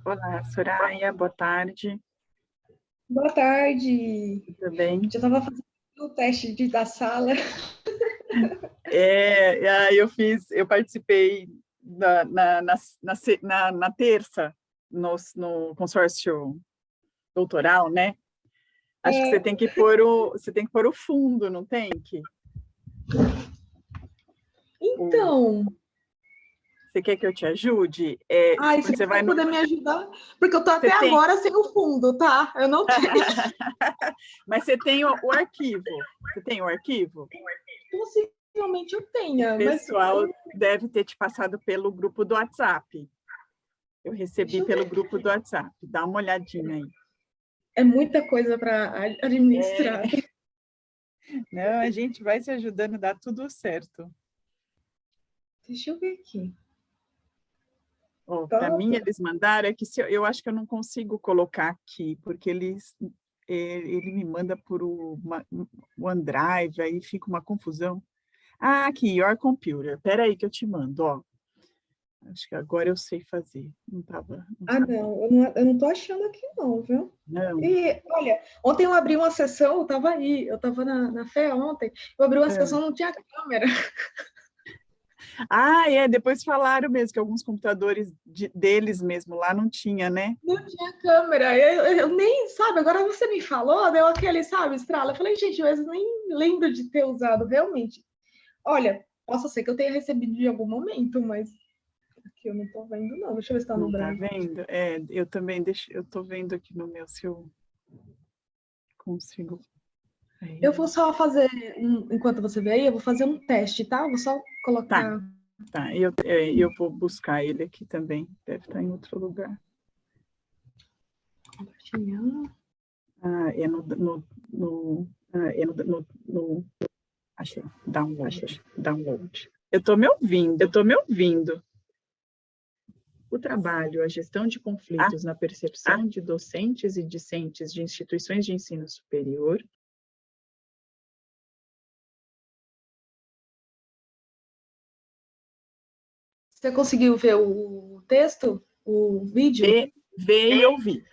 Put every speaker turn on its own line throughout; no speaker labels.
Olá, Soraya, boa tarde.
Boa tarde.
Tudo bem?
Já estava fazendo o teste da sala.
Aí eu participei na terça, no consórcio doutoral, né? Acho que você tem que pôr o fundo, não tem que?
Então,
Você quer que eu te ajude?
se
Você vai
você
no,
puder me ajudar, porque eu estou
você
até
tem,
agora sem o fundo, tá? Eu não tenho.
mas você tem o arquivo. Você tem o arquivo?
Possivelmente eu
O
tenha, mas
pessoal deve ter te passado pelo grupo do WhatsApp. Eu
deixa
recebi
eu
pelo
ver.
grupo do WhatsApp. Dá uma olhadinha aí.
É muita coisa para administrar.
Não, a gente vai se ajudando, dá tudo certo.
Deixa eu ver aqui.
Para mim, eles mandaram, é que eu acho que eu não consigo colocar aqui, porque ele me manda por o OneDrive, aí fica uma confusão. Ah, aqui, Your Computer. Espera aí que eu te mando, ó. Acho que agora eu sei fazer. Não sabia.
Eu não tô achando aqui não, viu?
Não.
E, olha, ontem eu abri uma sessão, eu estava na fé ontem, eu abri uma sessão, não tinha câmera.
Depois falaram mesmo que alguns computadores deles mesmo lá não tinha, né?
Não tinha câmera, eu nem, sabe, agora você me falou, deu aquele, sabe, estrala. Eu falei, gente, mas nem lembro de ter usado, realmente. Olha, possa ser que eu tenha recebido de algum momento, mas aqui eu não tô vendo, não. Deixa eu ver se tá no
Não tá
Drive.
vendo? Eu também eu tô vendo aqui no meu, se eu consigo.
Eu vou só fazer, enquanto você vê aí, eu vou fazer um teste, tá? Eu vou só
Tá,
colocar.
tá. Eu vou buscar ele aqui também. Deve estar em outro lugar.
Compartilhando.
É no achei. Download. Eu tô me ouvindo. O trabalho, a gestão de conflitos na percepção de docentes e discentes de instituições de ensino superior.
Você conseguiu ver o texto, o vídeo?
Ver e ouvir.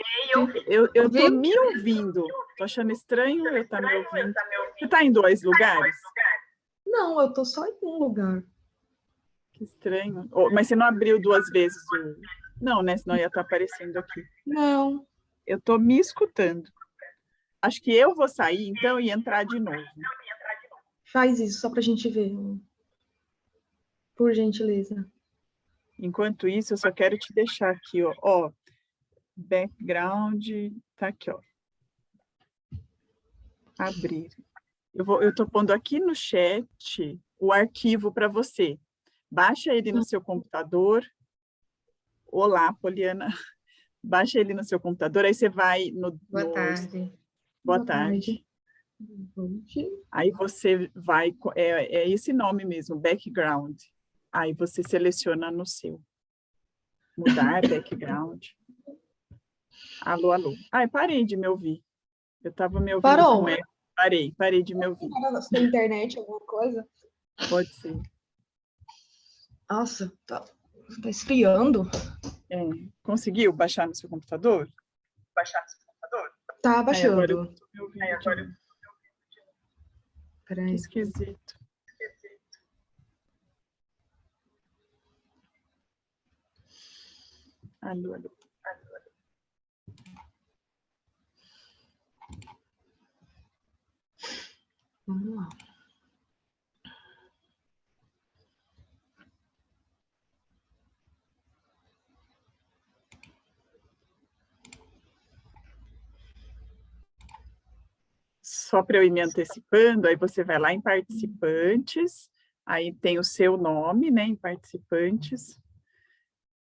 Eu tô
Viu?
me ouvindo. Tô achando estranho eu estar me ouvindo. Você tá em dois lugares?
Não, eu tô só em um lugar.
Que estranho. Mas você não abriu duas vezes o... Não, né? Senão ia estar aparecendo aqui.
Não.
Eu tô me escutando. Acho que eu vou sair, então, e entrar de novo.
Faz isso, só pra gente ver. Por gentileza.
Enquanto isso, eu só quero te deixar aqui, ó. Background, tá aqui, ó. Abrir. Eu tô pondo aqui no chat o arquivo para você. Baixa ele no seu computador. Olá, Poliana. Baixa ele no seu computador, aí você vai
Boa tarde.
Boa tarde. Aí você vai, é esse nome mesmo, background. Aí você seleciona no seu. Mudar background. Alô, alô. Ai, parei de me ouvir. Eu estava me ouvindo
Parou?
com eco. Parei de me ouvir.
Era da sua internet, alguma coisa?
Pode ser.
Nossa, tá esfriando.
Conseguiu baixar no seu computador?
Tá
Aí agora eu
baixando.
estou me ouvindo de novo. Que
Peraí.
esquisito. Alô, alô.
Vamos lá.
Só para eu ir me antecipando, aí você vai lá em participantes, aí tem o seu nome, né, em participantes.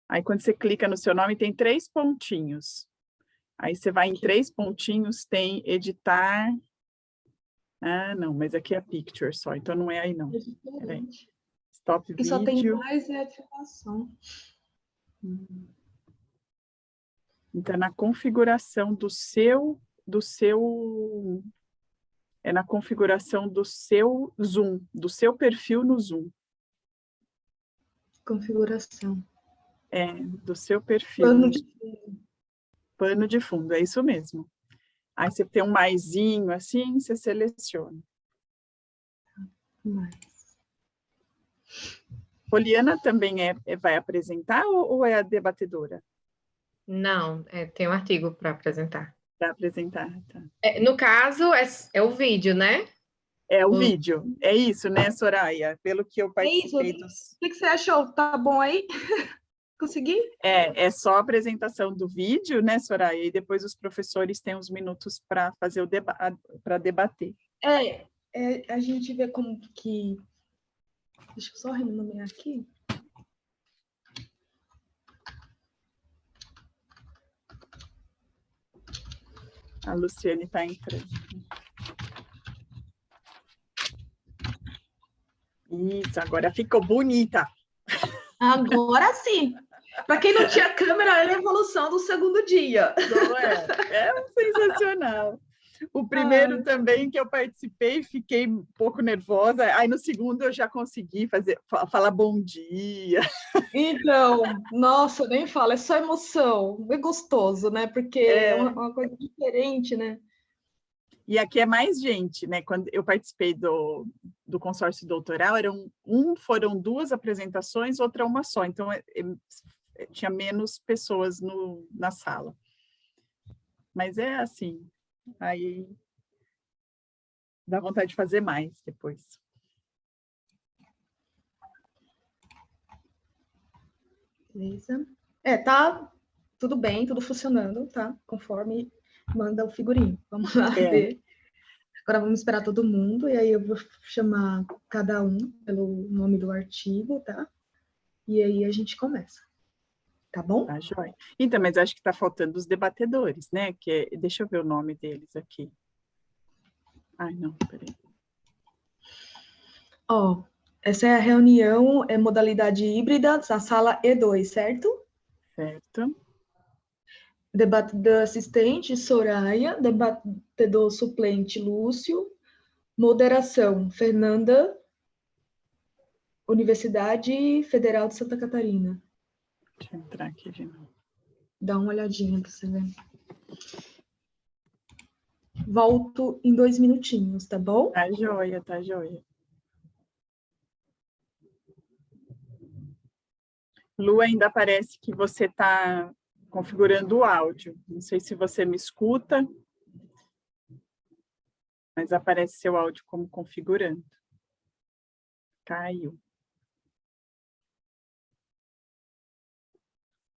Aí quando você clica no seu nome, tem 3 pontinhos. Aí você vai em 3 pontinhos, tem editar. Ah, não, mas aqui é picture só, então não é aí não. Peraí. Stop
E só tem
vídeo.
mais ativação.
Então, na configuração é na configuração do seu Zoom, do seu perfil no Zoom.
Configuração.
do seu perfil.
Pano de fundo.
Pano de fundo, é isso mesmo. Aí você tem um maisinho assim, você seleciona.
Mais.
Poliana também vai apresentar ou é a debatedora?
Não, tem um artigo para apresentar.
Para apresentar, tá.
No caso, é o vídeo, né?
É o vídeo, é isso, né, Soraya? Pelo que eu participei dos...
O que você achou? Tá bom aí? Consegui?
É só a apresentação do vídeo, né, Soraya? E depois os professores têm uns minutos para fazer para debater.
A gente vê como que... Deixa eu só renomear aqui.
A Luciane está entrando. Isso, agora ficou bonita.
Agora sim. Para quem não tinha câmera, era a evolução do segundo dia.
Não é? É sensacional. O primeiro também que eu participei, fiquei um pouco nervosa. Aí no segundo eu já consegui falar bom dia.
Então, nossa, nem fala, é só emoção. É gostoso, né? Porque é uma coisa diferente, né?
E aqui é mais gente, né? Quando eu participei do consórcio doutoral, foram 2 apresentações, outra uma só. Então, tinha menos pessoas na sala. Mas é assim, aí dá vontade de fazer mais depois.
Beleza. Tá tudo bem, tudo funcionando, tá? Conforme manda o figurinho. Vamos lá ver. Agora vamos esperar todo mundo, e aí eu vou chamar cada um pelo nome do artigo, tá? E aí a gente começa. Tá bom?
Tá, joia. Então, mas acho que está faltando os debatedores, né? Deixa eu ver o nome deles aqui. Ai, não, peraí.
Essa é a reunião, modalidade híbrida, na sala E2, certo?
Certo.
Debatedor assistente, Soraya. Debatedor suplente, Lúcio. Moderação, Fernanda. Universidade Federal de Santa Catarina.
Deixa eu entrar aqui de novo.
Dá uma olhadinha para você ver. Volto em 2 minutinhos, tá bom?
Tá joia, tá joia. Lu, ainda parece que você está configurando o áudio. Não sei se você me escuta, mas aparece seu áudio como configurando. Caiu.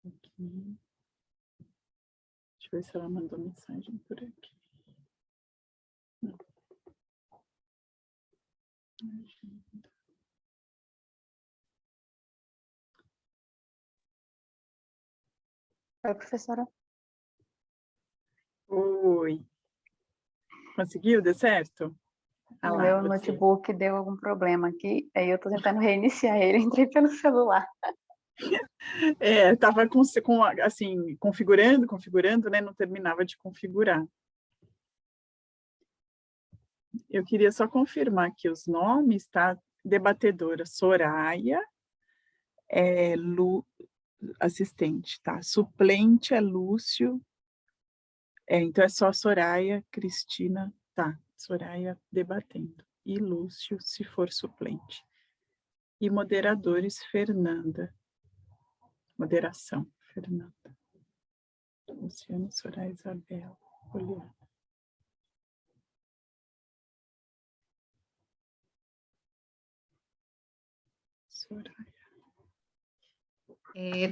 Aqui. Deixa eu ver se ela mandou mensagem por aqui. Não.
Oi, professora.
Oi. Conseguiu? Deu certo?
O meu notebook deu algum problema aqui, aí eu estou tentando reiniciar ele, entrei pelo celular.
Estava assim, configurando, né? Não terminava de configurar. Eu queria só confirmar aqui os nomes, tá? Debatedora Soraya, assistente, tá? Suplente é Lúcio, então é só Soraya, Cristina, tá? Soraya debatendo. E Lúcio, se for suplente. E moderadores, Fernanda. Moderação, Fernanda. Luciana, Soraya, Isabel, Poliana. Soraya.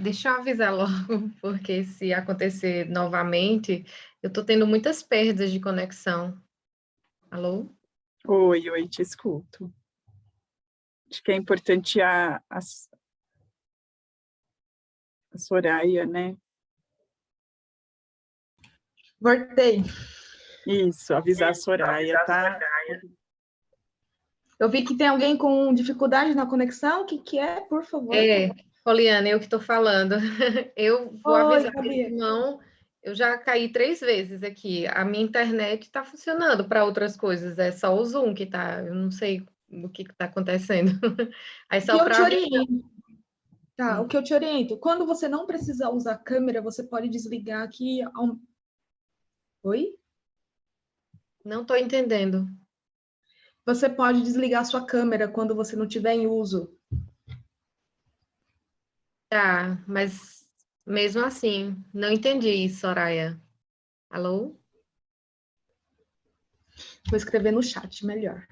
Deixa eu avisar logo, porque se acontecer novamente, eu estou tendo muitas perdas de conexão. Alô?
Oi, te escuto. Acho que é importante a Soraya, né?
Voltei.
Isso, avisar a Soraya, tá?
Eu vi que tem alguém com dificuldade na conexão. O que é, por favor?
Poliana, eu que estou falando. Eu vou avisar,
Gabi.
senão eu já caí 3 vezes aqui. A minha internet está funcionando para outras coisas, é só o Zoom que está, eu não sei o que está acontecendo. Aí só
eu te
para
oriento. Tá, o que eu te oriento, quando você não precisar usar a câmera, você pode desligar aqui. Oi?
Não estou entendendo.
Você pode desligar sua câmera quando você não tiver em uso.
Tá, mas mesmo assim, não entendi, Soraya. Alô?
Vou escrever no chat melhor.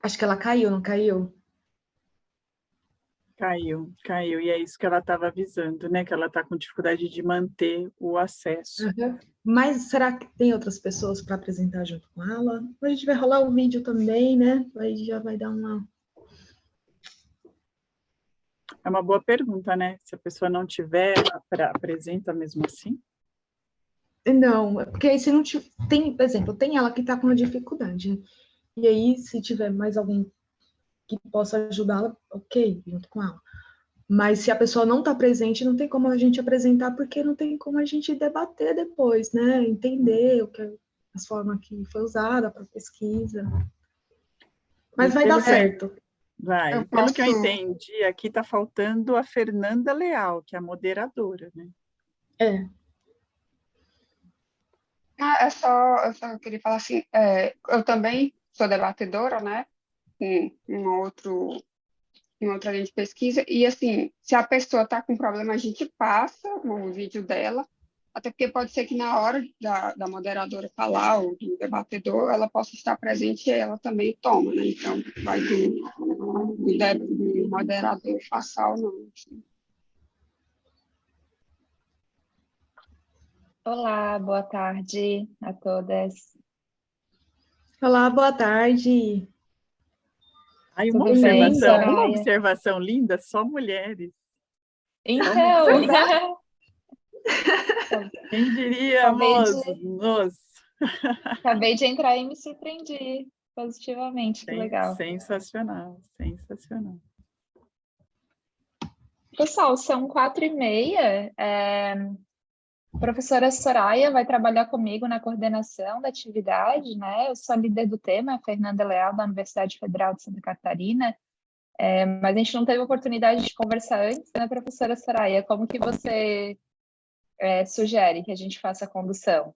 Acho que ela caiu, não caiu?
Caiu. E é isso que ela estava avisando, né? Que ela está com dificuldade de manter o acesso.
Uhum. Mas será que tem outras pessoas para apresentar junto com ela? A gente vai rolar o vídeo também, né? Aí já vai dar uma.
É uma boa pergunta, né? Se a pessoa não tiver, apresenta mesmo assim?
Não, porque aí se não tem, por exemplo, tem ela que está com uma dificuldade. E aí, se tiver mais alguém que possa ajudá-la, ok, junto com ela. Mas se a pessoa não está presente, não tem como a gente apresentar, porque não tem como a gente debater depois, né? Entender o que as formas que foi usada para pesquisa. Mas vai dar certo.
Vai.
Eu
Pelo que eu
posso.
entendi, aqui está faltando a Fernanda Leal, que é a moderadora, né?
É.
Eu só queria falar assim, eu também sou debatedora, né? Em outra linha de pesquisa, e assim, se a pessoa está com problema, a gente passa o vídeo dela, até porque pode ser que na hora da moderadora falar, ou do debatedor, ela possa estar presente e ela também toma, né? Então, vai do moderador passar ou não. Assim.
Olá, boa tarde a todas.
Olá, boa tarde.
Aí
Tudo bem,
uma
Soraya?
observação linda, só mulheres.
Então,
Quem diria,
acabei
moço?
de,
Nossa,
acabei de entrar e me surpreendi positivamente, que legal.
sensacional.
Pessoal, são 4h30. A professora Soraya vai trabalhar comigo na coordenação da atividade, né? Eu sou a líder do tema, Fernanda Leal, da Universidade Federal de Santa Catarina. Mas a gente não teve oportunidade de conversar antes, né, professora Soraya? Como que você sugere que a gente faça a condução?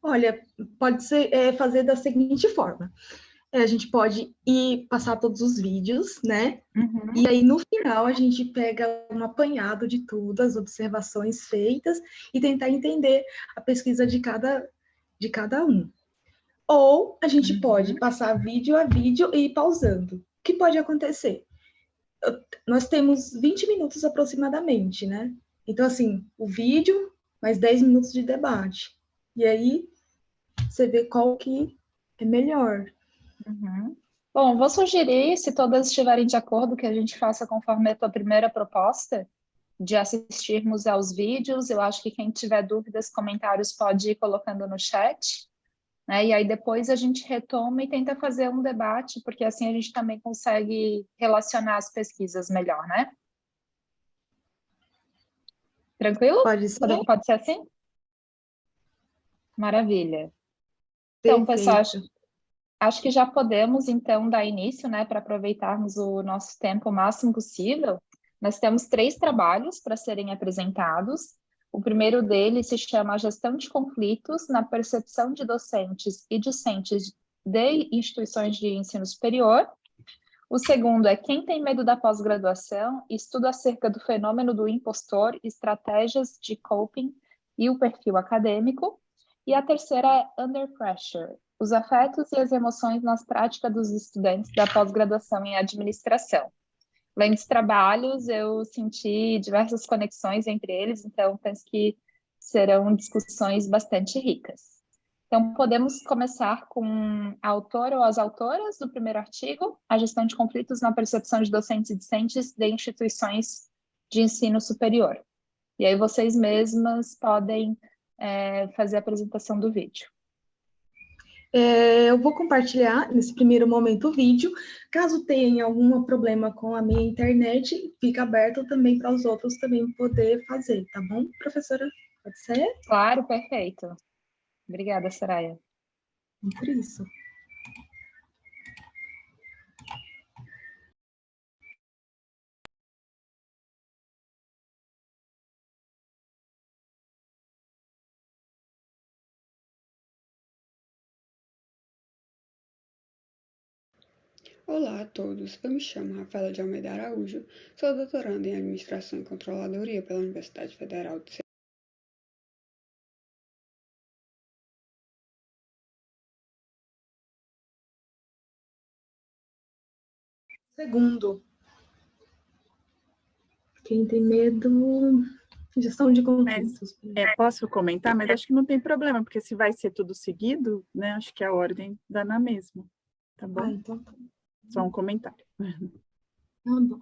Olha, pode ser fazer da seguinte forma. A gente pode ir passar todos os vídeos, né?
Uhum.
E aí, no final, a gente pega um apanhado de tudo, as observações feitas, e tentar entender a pesquisa de cada um. Ou a gente pode passar vídeo a vídeo e ir pausando. O que pode acontecer? Nós temos 20 minutos aproximadamente, né? Então, assim, o vídeo, mais 10 minutos de debate. E aí, você vê qual que é melhor.
Uhum. Bom, vou sugerir, se todas estiverem de acordo, que a gente faça conforme a tua primeira proposta, de assistirmos aos vídeos. Eu acho que quem tiver dúvidas, comentários, pode ir colocando no chat, né? E aí depois a gente retoma e tenta fazer um debate, porque assim a gente também consegue relacionar as pesquisas melhor, né? Tranquilo?
Pode ser?
Pode ser assim? Maravilha. Então, pessoal,
Perfeito.
acho que já podemos, então, dar início, né, para aproveitarmos o nosso tempo o máximo possível. Nós temos 3 trabalhos para serem apresentados. O primeiro deles se chama Gestão de Conflitos na Percepção de Docentes e Discentes de Instituições de Ensino Superior. O segundo é Quem tem medo da pós-graduação? Estudo acerca do fenômeno do impostor, estratégias de coping e o perfil acadêmico. E a terceira é Under Pressure, os afetos e as emoções nas práticas dos estudantes da pós-graduação em administração. Lendo os trabalhos, eu senti diversas conexões entre eles, então penso que serão discussões bastante ricas. Então, podemos começar com a autora ou as autoras do primeiro artigo, a gestão de conflitos na percepção de docentes e discentes de instituições de ensino superior. E aí vocês mesmas podem fazer a apresentação do vídeo.
Eu vou compartilhar nesse primeiro momento o vídeo. Caso tenha algum problema com a minha internet, fica aberto também para os outros também poder fazer, tá bom, professora? Pode ser?
Claro, perfeito. Obrigada, Soraya.
Por isso.
Olá a todos, eu me chamo Rafaela de Almeida Araújo, sou doutoranda em Administração e Controladoria pela Universidade Federal de Ceará.
Segundo, quem tem medo, gestão de conflitos.
Posso comentar, mas acho que não tem problema, porque se vai ser tudo seguido, né, acho que a ordem dá na mesma, tá bom?
Então tá.
Só um comentário.
Tá bom.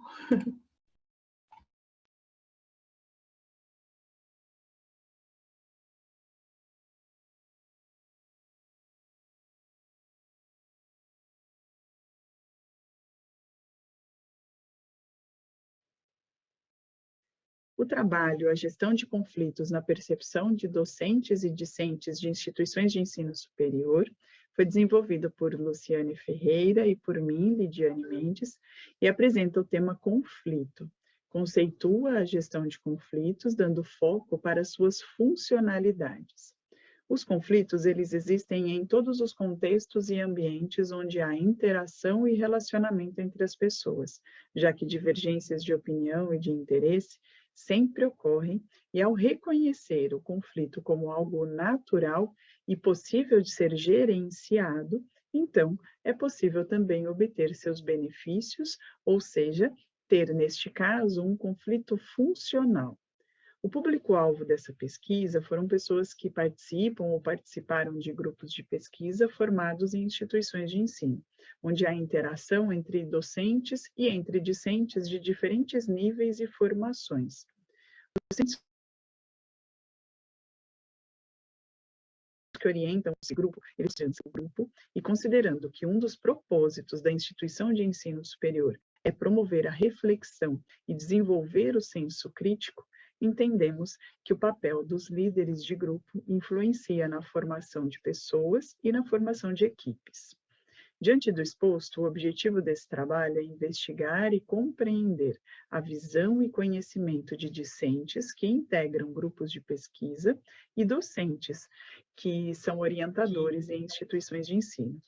O trabalho, a gestão de conflitos na percepção de docentes e discentes de instituições de ensino superior, foi desenvolvido por Luciane Ferreira e por mim, Lidiane Mendes, e apresenta o tema conflito. Conceitua a gestão de conflitos, dando foco para suas funcionalidades. Os conflitos, eles existem em todos os contextos e ambientes onde há interação e relacionamento entre as pessoas, já que divergências de opinião e de interesse sempre ocorrem, e ao reconhecer o conflito como algo natural e possível de ser gerenciado, então é possível também obter seus benefícios, ou seja, ter, neste caso, um conflito funcional. O público-alvo dessa pesquisa foram pessoas que participam ou participaram de grupos de pesquisa formados em instituições de ensino, onde há interação entre docentes e entre discentes de diferentes níveis e formações. Os docentes que orientam esse grupo, eles estudam esse grupo, e considerando que um dos propósitos da instituição de ensino superior é promover a reflexão e desenvolver o senso crítico, entendemos que o papel dos líderes de grupo influencia na formação de pessoas e na formação de equipes. Diante do exposto, o objetivo desse trabalho é investigar e compreender a visão e conhecimento de discentes que integram grupos de pesquisa e docentes que são orientadores em instituições de ensino,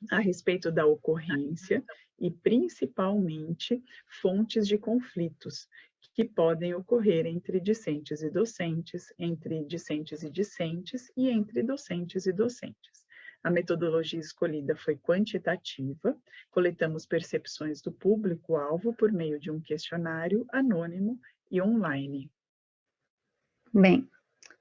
a respeito da ocorrência e, principalmente, fontes de conflitos que podem ocorrer entre discentes e docentes, entre discentes e entre docentes e docentes. A metodologia escolhida foi quantitativa, coletamos percepções do público-alvo por meio de um questionário anônimo e online.
Bem,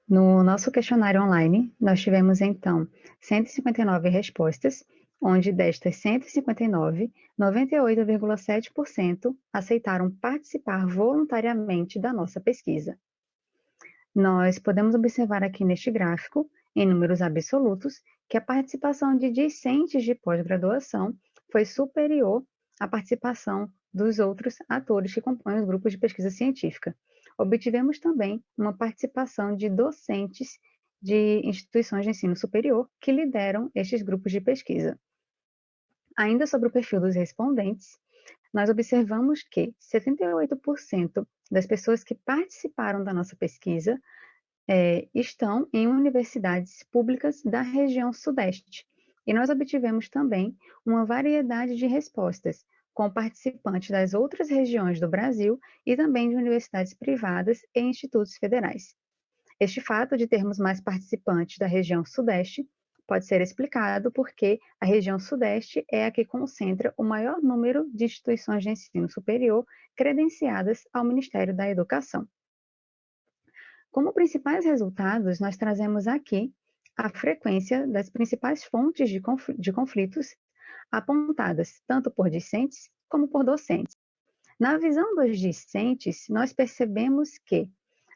no nosso questionário online, nós tivemos, então, 159 respostas, onde destas 159, 98,7% aceitaram participar voluntariamente da nossa pesquisa. Nós podemos observar aqui neste gráfico, em números absolutos, que a participação de discentes de pós-graduação foi superior à participação dos outros atores que compõem os grupos de pesquisa científica. Obtivemos também uma participação de docentes de instituições de ensino superior que lideram estes grupos de pesquisa. Ainda sobre o perfil dos respondentes, nós observamos que 78% das pessoas que participaram da nossa pesquisa estão em universidades públicas da região Sudeste. E nós obtivemos também uma variedade de respostas, com participantes das outras regiões do Brasil e também de universidades privadas e institutos federais. Este fato de termos mais participantes da região Sudeste pode ser explicado porque a região Sudeste é a que concentra o maior número de instituições de ensino superior credenciadas ao Ministério da Educação. Como principais resultados, nós trazemos aqui a frequência das principais fontes de conflitos apontadas tanto por discentes como por docentes. Na visão dos discentes, nós percebemos que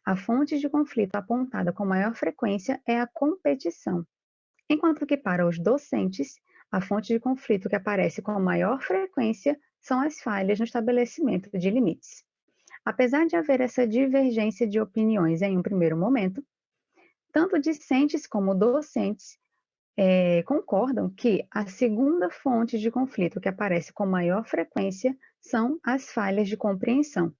a fonte de conflito apontada com maior frequência é a competição, enquanto que para os docentes, a fonte de conflito que aparece com maior frequência são as falhas no estabelecimento de limites. Apesar de haver essa divergência de opiniões em um primeiro momento, tanto discentes como docentes concordam que a segunda fonte de conflito que aparece com maior frequência são as falhas de compreensão.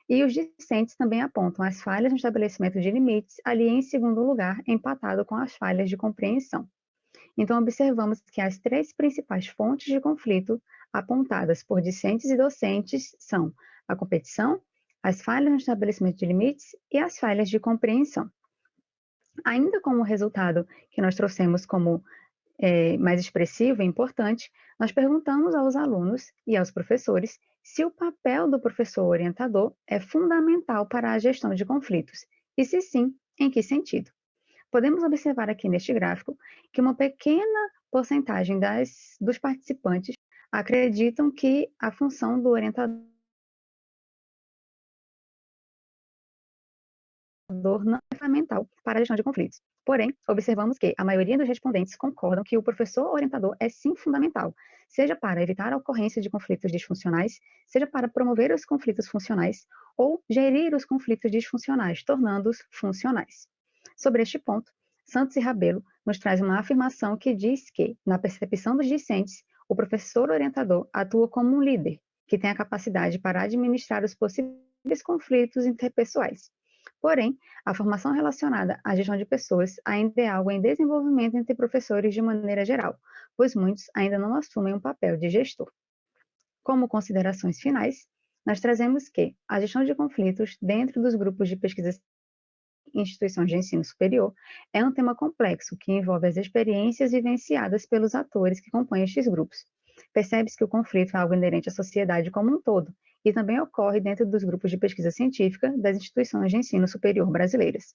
E os discentes também apontam as falhas no estabelecimento de limites, ali em segundo lugar, empatado com as falhas de compreensão. Então, observamos que as três principais fontes de conflito apontadas por discentes e docentes são a competição, as falhas no estabelecimento de limites e as falhas de compreensão. Ainda como resultado que nós trouxemos como mais expressivo e importante, nós perguntamos aos alunos e aos professores se o papel do professor orientador é fundamental para a gestão de conflitos, e se sim, em que sentido. Podemos observar aqui neste gráfico que uma pequena porcentagem dos participantes acreditam que a função do orientador não é fundamental para a gestão de conflitos. Porém, observamos que a maioria dos respondentes concordam que o professor orientador é sim fundamental, seja para evitar a ocorrência de conflitos disfuncionais, seja para promover os conflitos funcionais ou gerir os conflitos disfuncionais, tornando-os funcionais. Sobre este ponto, Santos e Rabelo nos traz uma afirmação que diz que, na percepção dos discentes, o professor orientador atua como um líder, que tem a capacidade para administrar os possíveis conflitos interpessoais. Porém, a formação relacionada à gestão de pessoas ainda é algo em desenvolvimento entre professores de maneira geral, pois muitos ainda não assumem um papel de gestor. Como considerações finais, nós trazemos que a gestão de conflitos dentro dos grupos de pesquisa em instituições de ensino superior é um tema complexo que envolve as experiências vivenciadas pelos atores que compõem estes grupos. Percebe-se que o conflito é algo inerente à sociedade como um todo e também ocorre dentro dos grupos de pesquisa científica das instituições de ensino superior brasileiras.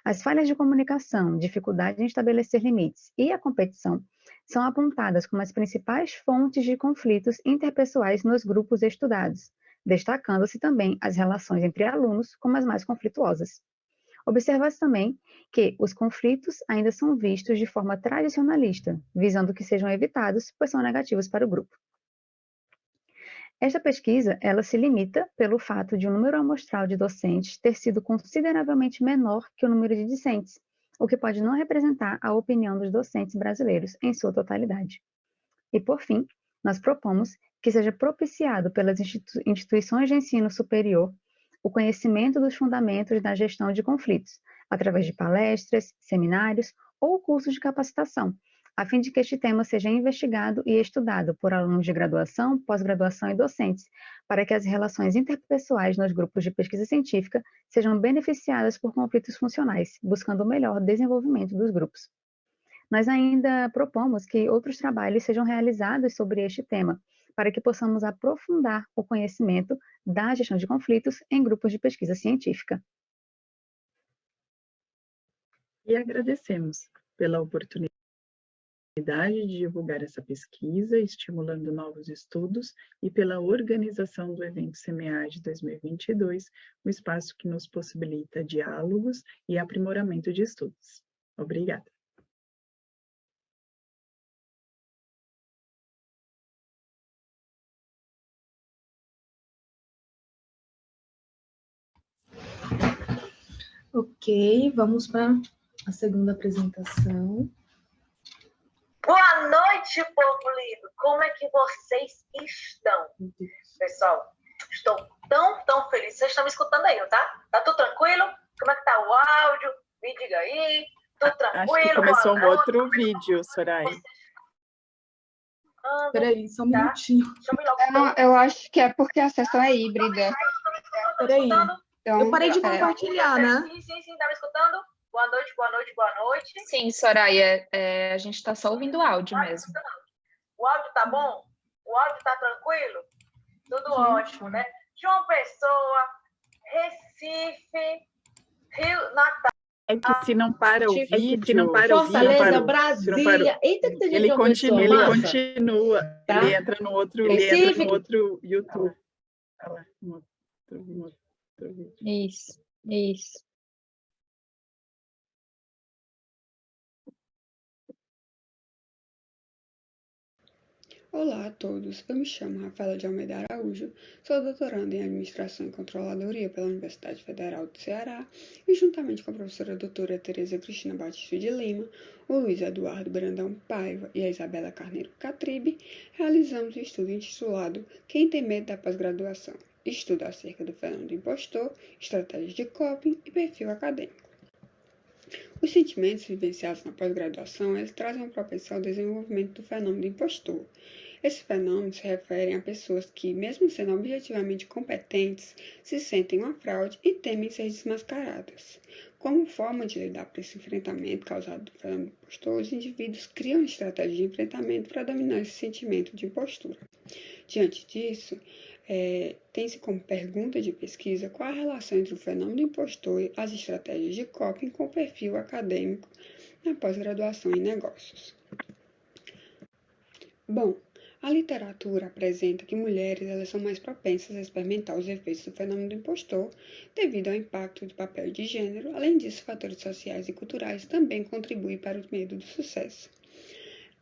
As falhas de comunicação, dificuldade em estabelecer limites e a competição são apontadas como as principais fontes de conflitos interpessoais nos grupos estudados, destacando-se também as relações entre alunos como as mais conflituosas. Observa-se também que os conflitos ainda são vistos de forma tradicionalista, visando que sejam evitados, pois são negativos para o grupo. Esta pesquisa, ela se limita pelo fato de o número amostral de docentes ter sido consideravelmente menor que o número de discentes, o que pode não representar a opinião dos docentes brasileiros em sua totalidade. E, por fim, nós propomos que seja propiciado pelas instituições de ensino superior o conhecimento dos fundamentos da gestão de conflitos, através de palestras, seminários ou cursos de capacitação, a fim de que este tema seja investigado e estudado por alunos de graduação, pós-graduação e docentes, para que as relações interpessoais nos grupos de pesquisa científica sejam beneficiadas por conflitos funcionais, buscando o melhor desenvolvimento dos grupos. Nós ainda propomos que outros trabalhos sejam realizados sobre este tema, para que possamos aprofundar o conhecimento da gestão de conflitos em grupos de pesquisa científica.
E agradecemos pela oportunidade de divulgar essa pesquisa, estimulando novos estudos, e pela organização do evento SEMEAR de 2022, um espaço que nos possibilita diálogos e aprimoramento de estudos. Obrigada.
Ok, vamos para a segunda apresentação.
Boa noite, povo lindo! Como é que vocês estão? Pessoal, estou tão feliz. Vocês estão me escutando aí, tá? Tá tudo tranquilo? Como é que tá o áudio? Me diga aí. Tudo tranquilo?
Acho que começou um outro vídeo, Soraya.
Peraí, só um minutinho.
Eu acho que é porque a sessão é híbrida.
Peraí.
Então,
Eu parei de compartilhar, né?
Sim, tá me escutando? Boa noite.
Sim, Soraya, a gente está só ouvindo o áudio mesmo.
O áudio tá bom? O áudio tá tranquilo? Tudo ótimo, né? João Pessoa, Recife, Rio, Natal.
É que se não para o vídeo,
Fortaleza,
se não para
Brasília. Eita, que tem gente
ele
de uma pessoa
continua,
massa. Tá?
ele entra no outro YouTube. Olha lá, no outro vídeo.
Isso, isso.
Olá a todos, eu me chamo Rafaela de Almeida Araújo, sou doutoranda em Administração e Controladoria pela Universidade Federal do Ceará e, juntamente com a professora doutora Tereza Cristina Batista de Lima, o Luiz Eduardo Brandão Paiva e a Isabela Carneiro Catribe, realizamos um estudo intitulado Quem tem medo da pós-graduação? Estudo acerca do fenômeno do impostor, estratégias de coping e perfil acadêmico. Os sentimentos vivenciados na pós-graduação, eles trazem uma propensão ao desenvolvimento do fenômeno do impostor. Esse fenômeno se refere a pessoas que, mesmo sendo objetivamente competentes, se sentem uma fraude e temem ser desmascaradas. Como forma de lidar com esse enfrentamento causado do fenômeno do impostor, os indivíduos criam estratégias de enfrentamento para dominar esse sentimento de impostura. Diante disso, tem-se como pergunta de pesquisa qual a relação entre o fenômeno do impostor e as estratégias de coping com o perfil acadêmico na pós-graduação em negócios. Bom, a literatura apresenta que mulheres elas são mais propensas a experimentar os efeitos do fenômeno do impostor devido ao impacto do papel de gênero. Além disso, fatores sociais e culturais também contribuem para o medo do sucesso.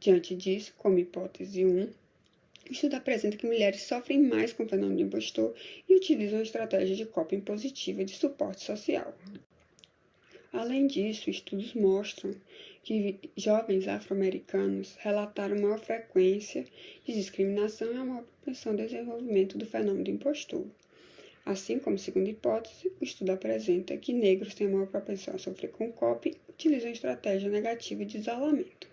Diante disso, como hipótese 1, o estudo apresenta que mulheres sofrem mais com o fenômeno do impostor e utilizam estratégias de coping positiva de suporte social. Além disso, estudos mostram que jovens afro-americanos relataram maior frequência de discriminação e uma maior propensão ao desenvolvimento do fenômeno do impostor. Assim como segunda hipótese, o estudo apresenta que negros têm maior propensão a sofrer com coping e utilizam estratégia negativa de isolamento.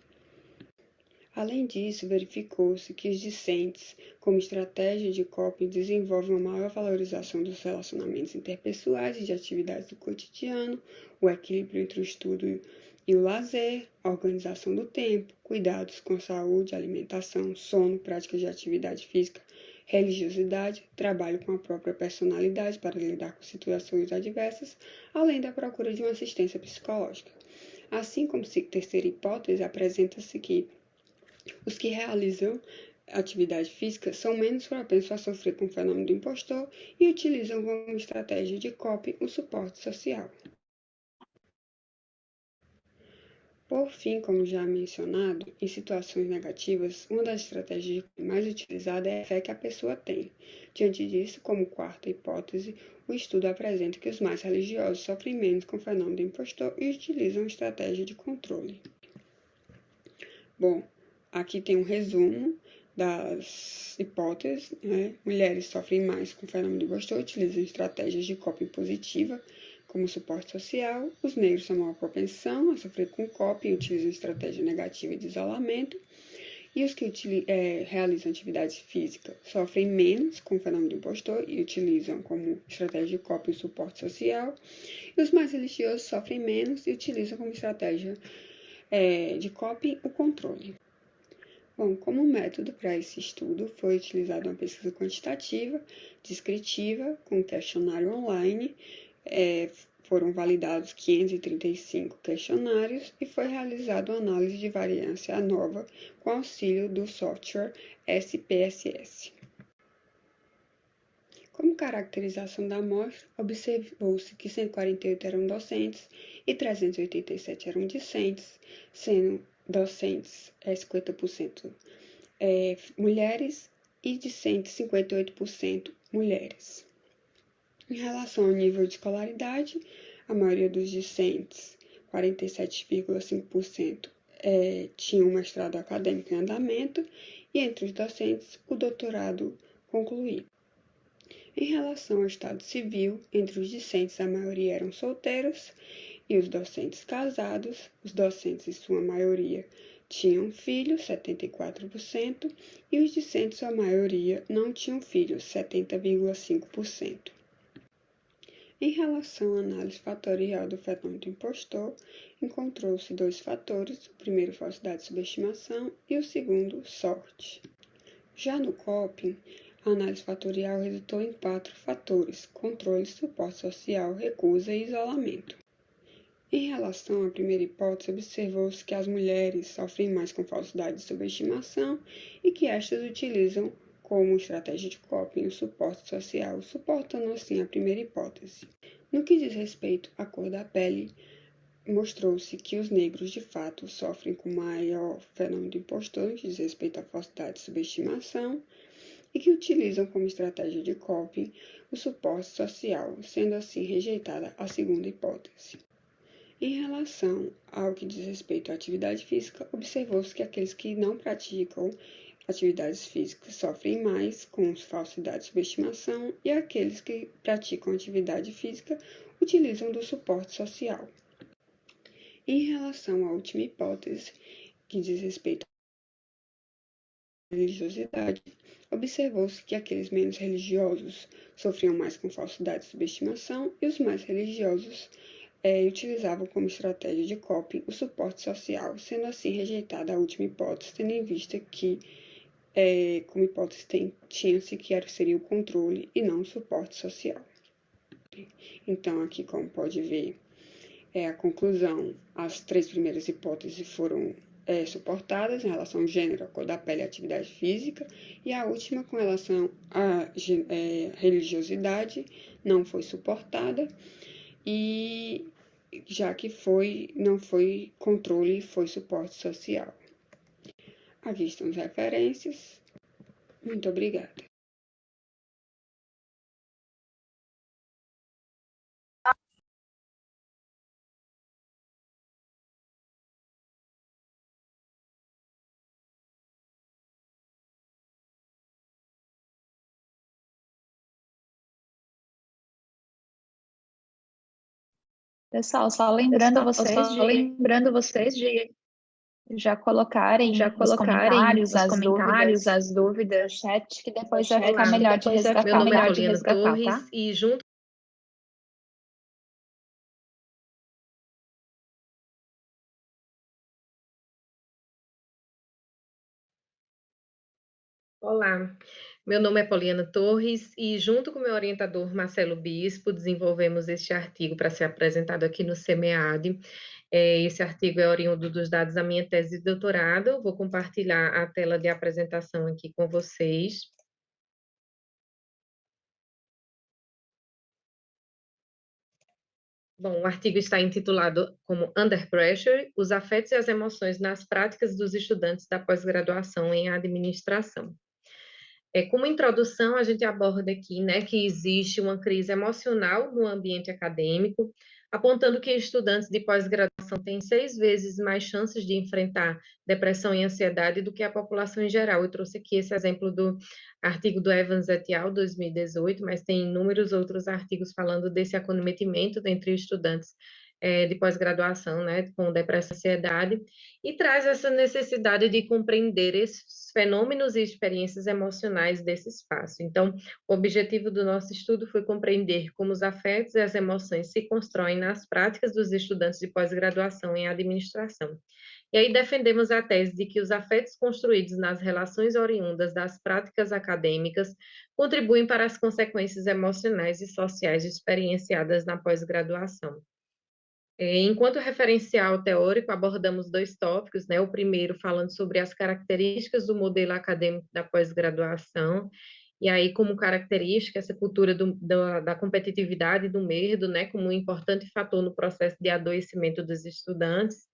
Além disso, verificou-se que os discentes, como estratégia de coping, desenvolvem uma maior valorização dos relacionamentos interpessoais e de atividades do cotidiano, o equilíbrio entre o estudo e o lazer, a organização do tempo, cuidados com saúde, alimentação, sono, práticas de atividade física, religiosidade, trabalho com a própria personalidade para lidar com situações adversas, além da procura de uma assistência psicológica. Assim como terceira hipótese, apresenta-se que os que realizam atividade física são menos propensos a sofrer com o fenômeno do impostor e utilizam como estratégia de coping o suporte social. Por fim, como já mencionado, em situações negativas, uma das estratégias mais utilizadas é a fé que a pessoa tem. Diante disso, como quarta hipótese, o estudo apresenta que os mais religiosos sofrem menos com o fenômeno do impostor e utilizam estratégia de controle. Bom, aqui tem um resumo das hipóteses, né? Mulheres sofrem mais com o fenômeno do impostor, utilizam estratégias de coping positiva como suporte social. Os negros têm maior propensão a sofrer com coping e utilizam estratégia negativa de isolamento. E os que realizam atividade física sofrem menos com o fenômeno do impostor e utilizam como estratégia de coping o suporte social. E os mais religiosos sofrem menos e utilizam como estratégia de coping o controle. Bom, como método para esse estudo foi utilizada uma pesquisa quantitativa, descritiva, com questionário online, foram validados 535 questionários e foi realizada uma análise de variância ANOVA com auxílio do software SPSS. Como caracterização da amostra, observou-se que 148 eram docentes e 387 eram discentes, sendo docentes 50% mulheres e discentes 58% mulheres. Em relação ao nível de escolaridade, a maioria dos discentes, 47,5%, tinham um mestrado acadêmico em andamento e entre os docentes, o doutorado concluído. Em relação ao estado civil, entre os discentes, a maioria eram solteiros e os docentes casados. Os docentes, em sua maioria, tinham filhos, 74%, e os discentes, a maioria, não tinham filhos, 70,5%. Em relação à análise fatorial do fenômeno do impostor, encontrou-se 2 fatores, o primeiro, falsidade e subestimação, e o segundo, sorte. Já no coping, a análise fatorial resultou em 4 fatores: controle, suporte social, recusa e isolamento. Em relação à primeira hipótese, observou-se que as mulheres sofrem mais com falsidade e subestimação e que estas utilizam como estratégia de coping o suporte social, suportando assim a primeira hipótese. No que diz respeito à cor da pele, mostrou-se que os negros, de fato, sofrem com maior fenômeno de impostor no que diz respeito à falsidade e subestimação e que utilizam como estratégia de coping o suporte social, sendo assim rejeitada a segunda hipótese. Em relação ao que diz respeito à atividade física, observou-se que aqueles que não praticam atividades físicas sofrem mais com falsidade e subestimação e aqueles que praticam atividade física utilizam do suporte social. Em relação à última hipótese, que diz respeito à religiosidade, observou-se que aqueles menos religiosos sofriam mais com falsidade e subestimação e os mais religiosos utilizavam como estratégia de coping o suporte social, sendo assim rejeitada a última hipótese, tendo em vista que, como hipótese, tinha-se que seria o controle e não o suporte social. Então, aqui, como pode ver, a conclusão, as 3 primeiras hipóteses foram suportadas em relação ao gênero, a cor da pele e a atividade física, e a última, com relação à religiosidade, não foi suportada, e já que não foi controle, foi suporte social. Aqui estão as referências. Muito obrigada.
Pessoal, só lembrando vocês de já colocarem nos comentários as dúvidas no chat, que depois vai ficar melhor de resgatar.
Meu nome é Poliana Torres e junto Olá, meu nome é Poliana Torres e junto com meu orientador Marcelo Bispo desenvolvemos este artigo para ser apresentado aqui no CMEAD. Esse artigo é oriundo dos dados da minha tese de doutorado. Vou compartilhar a tela de apresentação aqui com vocês. Bom, o artigo está intitulado como Under Pressure, os afetos e as emoções nas práticas dos estudantes da pós-graduação em administração. Como introdução, a gente aborda aqui, né, que existe uma crise emocional no ambiente acadêmico, apontando que estudantes de pós-graduação têm 6 vezes mais chances de enfrentar depressão e ansiedade do que a população em geral. Eu trouxe aqui esse exemplo do artigo do Evans et al., 2018, mas tem inúmeros outros artigos falando desse acometimento entre estudantes de pós-graduação, né, com depressão e ansiedade, e traz essa necessidade de compreender esses fenômenos e experiências emocionais desse espaço. Então, o objetivo do nosso estudo foi compreender como os afetos e as emoções se constroem nas práticas dos estudantes de pós-graduação em administração. E aí defendemos a tese de que os afetos construídos nas relações oriundas das práticas acadêmicas contribuem para as consequências emocionais e sociais experienciadas na pós-graduação. Enquanto referencial teórico, abordamos 2 tópicos, né? O primeiro falando sobre as características do modelo acadêmico da pós-graduação, e aí como característica essa cultura da competitividade e do medo, né? Como um importante fator no processo de adoecimento dos estudantes.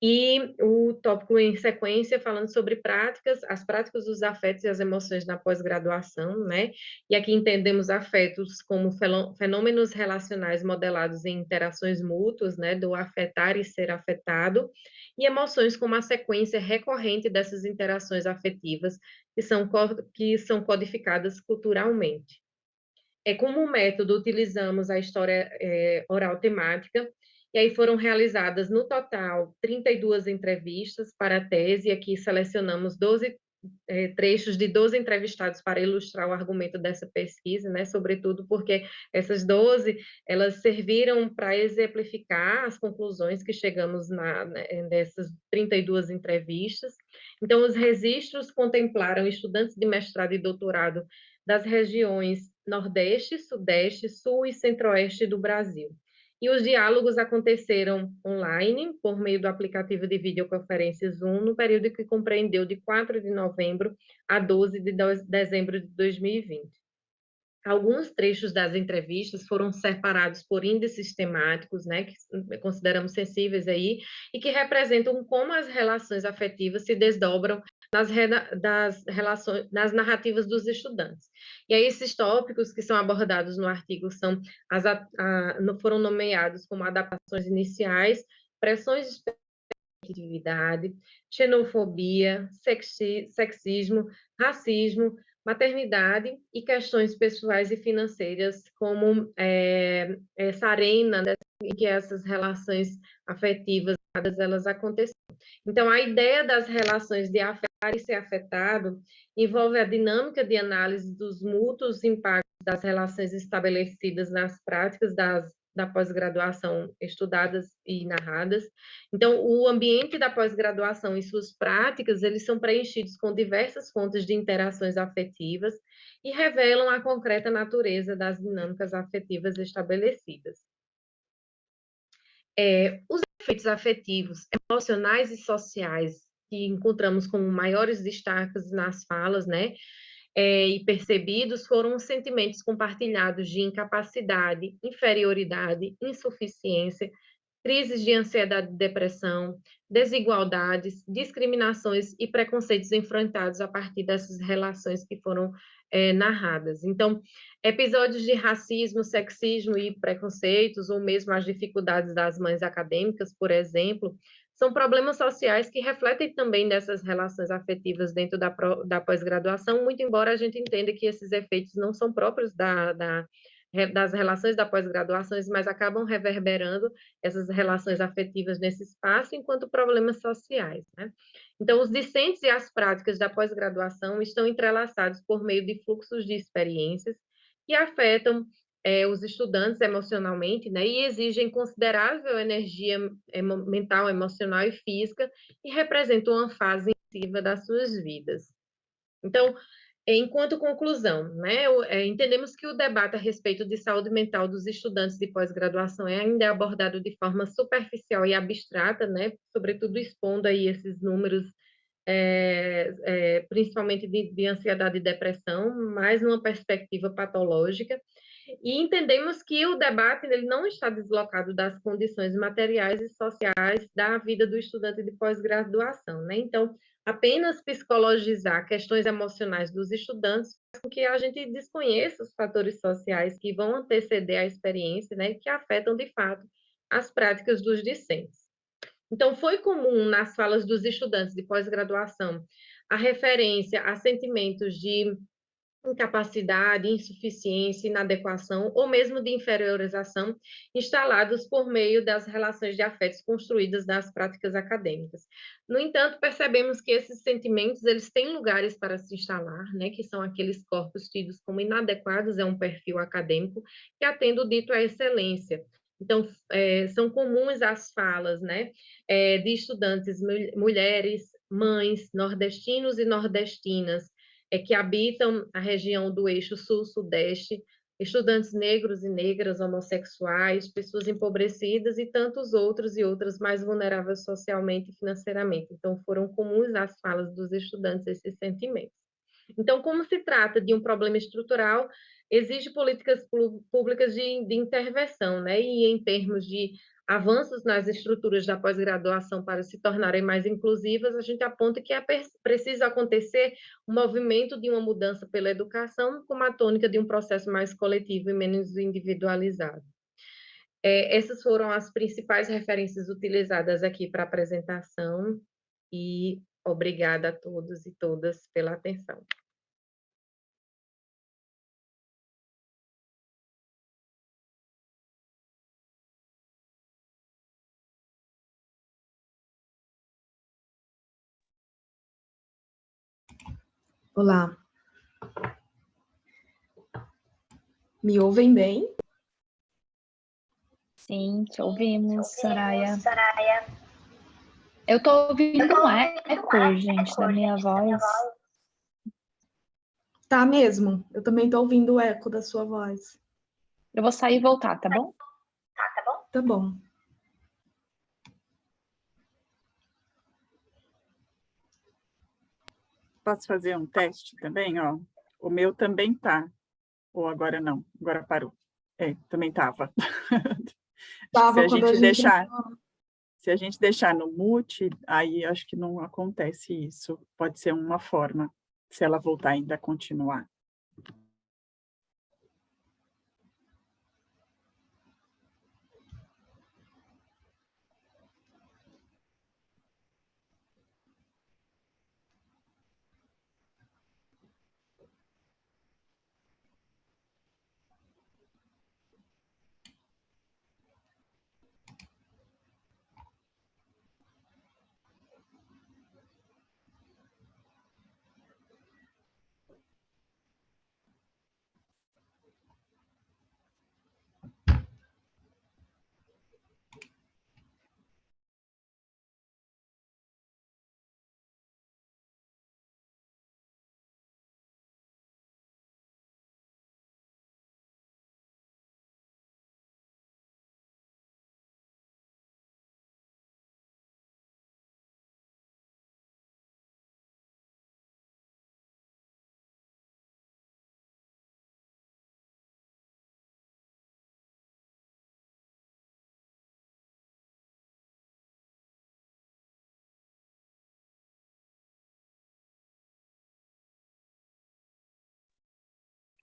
E o tópico em sequência, falando sobre as práticas dos afetos e as emoções na pós-graduação, né? E aqui entendemos afetos como fenômenos relacionais modelados em interações mútuas, né? Do afetar e ser afetado, e emoções como a sequência recorrente dessas interações afetivas que são codificadas culturalmente. Como método, utilizamos a história oral temática, e aí foram realizadas, no total, 32 entrevistas para a tese, e aqui selecionamos 12 trechos de 12 entrevistados para ilustrar o argumento dessa pesquisa, né, sobretudo porque essas 12, elas serviram para exemplificar as conclusões que chegamos nessas 32 entrevistas. Então, os registros contemplaram estudantes de mestrado e doutorado das regiões Nordeste, Sudeste, Sul e Centro-Oeste do Brasil. e os diálogos aconteceram online, por meio do aplicativo de videoconferência Zoom, no período que compreendeu de 4 de novembro a 12 de dezembro de 2020. Alguns trechos das entrevistas foram separados por índices temáticos, né, que consideramos sensíveis aí, e que representam como as relações afetivas se desdobram nas narrativas dos estudantes. E aí esses tópicos que são abordados no artigo foram nomeados como adaptações iniciais, pressões de expectatividade, xenofobia, sexismo, racismo, maternidade e questões pessoais e financeiras, como essa arena, né, em que essas relações afetivas elas aconteceram. Então, a ideia das relações de afetar e ser afetado envolve a dinâmica de análise dos mútuos impactos das relações estabelecidas nas práticas da pós-graduação estudadas e narradas. Então, o ambiente da pós-graduação e suas práticas, eles são preenchidos com diversas fontes de interações afetivas e revelam a concreta natureza das dinâmicas afetivas estabelecidas. Os efeitos afetivos, emocionais e sociais que encontramos como maiores destaques nas falas, né, e percebidos foram os sentimentos compartilhados de incapacidade, inferioridade, insuficiência, crises de ansiedade e depressão, desigualdades, discriminações e preconceitos enfrentados a partir dessas relações que foram narradas. Então, episódios de racismo, sexismo e preconceitos, ou mesmo as dificuldades das mães acadêmicas, por exemplo, são problemas sociais que refletem também dessas relações afetivas dentro da pós-graduação, muito embora a gente entenda que esses efeitos não são próprios das relações da pós-graduação, mas acabam reverberando essas relações afetivas nesse espaço enquanto problemas sociais, né? Então, os discentes e as práticas da pós-graduação estão entrelaçados por meio de fluxos de experiências que afetam os estudantes emocionalmente, né, e exigem considerável energia mental, emocional e física e representam uma fase intensiva das suas vidas. Então, enquanto conclusão, né, entendemos que o debate a respeito de saúde mental dos estudantes de pós-graduação ainda é abordado de forma superficial e abstrata, né, sobretudo expondo aí esses números, principalmente de ansiedade e depressão, mais numa perspectiva patológica, e entendemos que o debate ele não está deslocado das condições materiais e sociais da vida do estudante de pós-graduação, né? Então, apenas psicologizar questões emocionais dos estudantes faz com que a gente desconheça os fatores sociais que vão anteceder a experiência, né, que afetam, de fato, as práticas dos discentes. Então, foi comum nas falas dos estudantes de pós-graduação a referência a sentimentos de incapacidade, insuficiência, inadequação ou mesmo de inferiorização instalados por meio das relações de afetos construídas nas práticas acadêmicas. No entanto, percebemos que esses sentimentos eles têm lugares para se instalar, né, que são aqueles corpos tidos como inadequados a um perfil acadêmico que atende o dito à excelência. Então, são comuns as falas, né, de estudantes mulheres, mães, nordestinos e nordestinas, que habitam a região do eixo sul-sudeste, estudantes negros e negras, homossexuais, pessoas empobrecidas e tantos outros e outras mais vulneráveis socialmente e financeiramente. Então, foram comuns às falas dos estudantes esses sentimentos. Então, como se trata de um problema estrutural, exige políticas públicas de intervenção, né? E em termos de avanços nas estruturas da pós-graduação para se tornarem mais inclusivas, a gente aponta que é preciso acontecer um movimento de uma mudança pela educação com a tônica de um processo mais coletivo e menos individualizado. Essas foram as principais referências utilizadas aqui para a apresentação e obrigada a todos e todas pela atenção.
Olá. Me ouvem bem?
Sim, te ouvimos, Soraya. Eu estou ouvindo um eco, gente, da minha voz.
Tá mesmo. Eu também estou ouvindo o eco da sua voz.
Eu vou sair e voltar, tá bom?
Tá bom.
Posso fazer um teste também, ó? O meu também tá. Ou agora não, agora parou. Também estava.
Tava quando a gente...
Se a gente deixar no mute, aí acho que não acontece isso. Pode ser uma forma, se ela voltar ainda a continuar.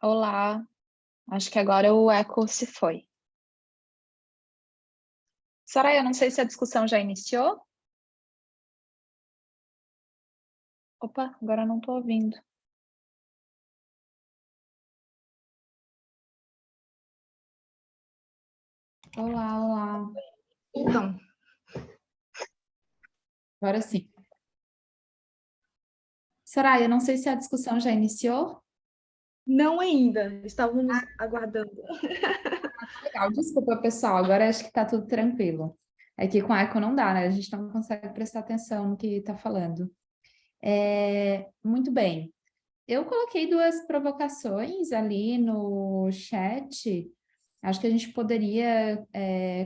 Olá, acho que agora o eco se foi. Soraya, não sei se a discussão já iniciou. Opa, agora não estou ouvindo. Olá, olá.
Então,
Agora sim. Soraya, não sei se a discussão já iniciou.
não ainda. Estávamos aguardando.
Legal, desculpa, pessoal. Agora acho que está tudo tranquilo. É que com eco não dá, né? A gente não consegue prestar atenção no que está falando. Muito bem. Eu coloquei 2 provocações ali no chat. Acho que a gente poderia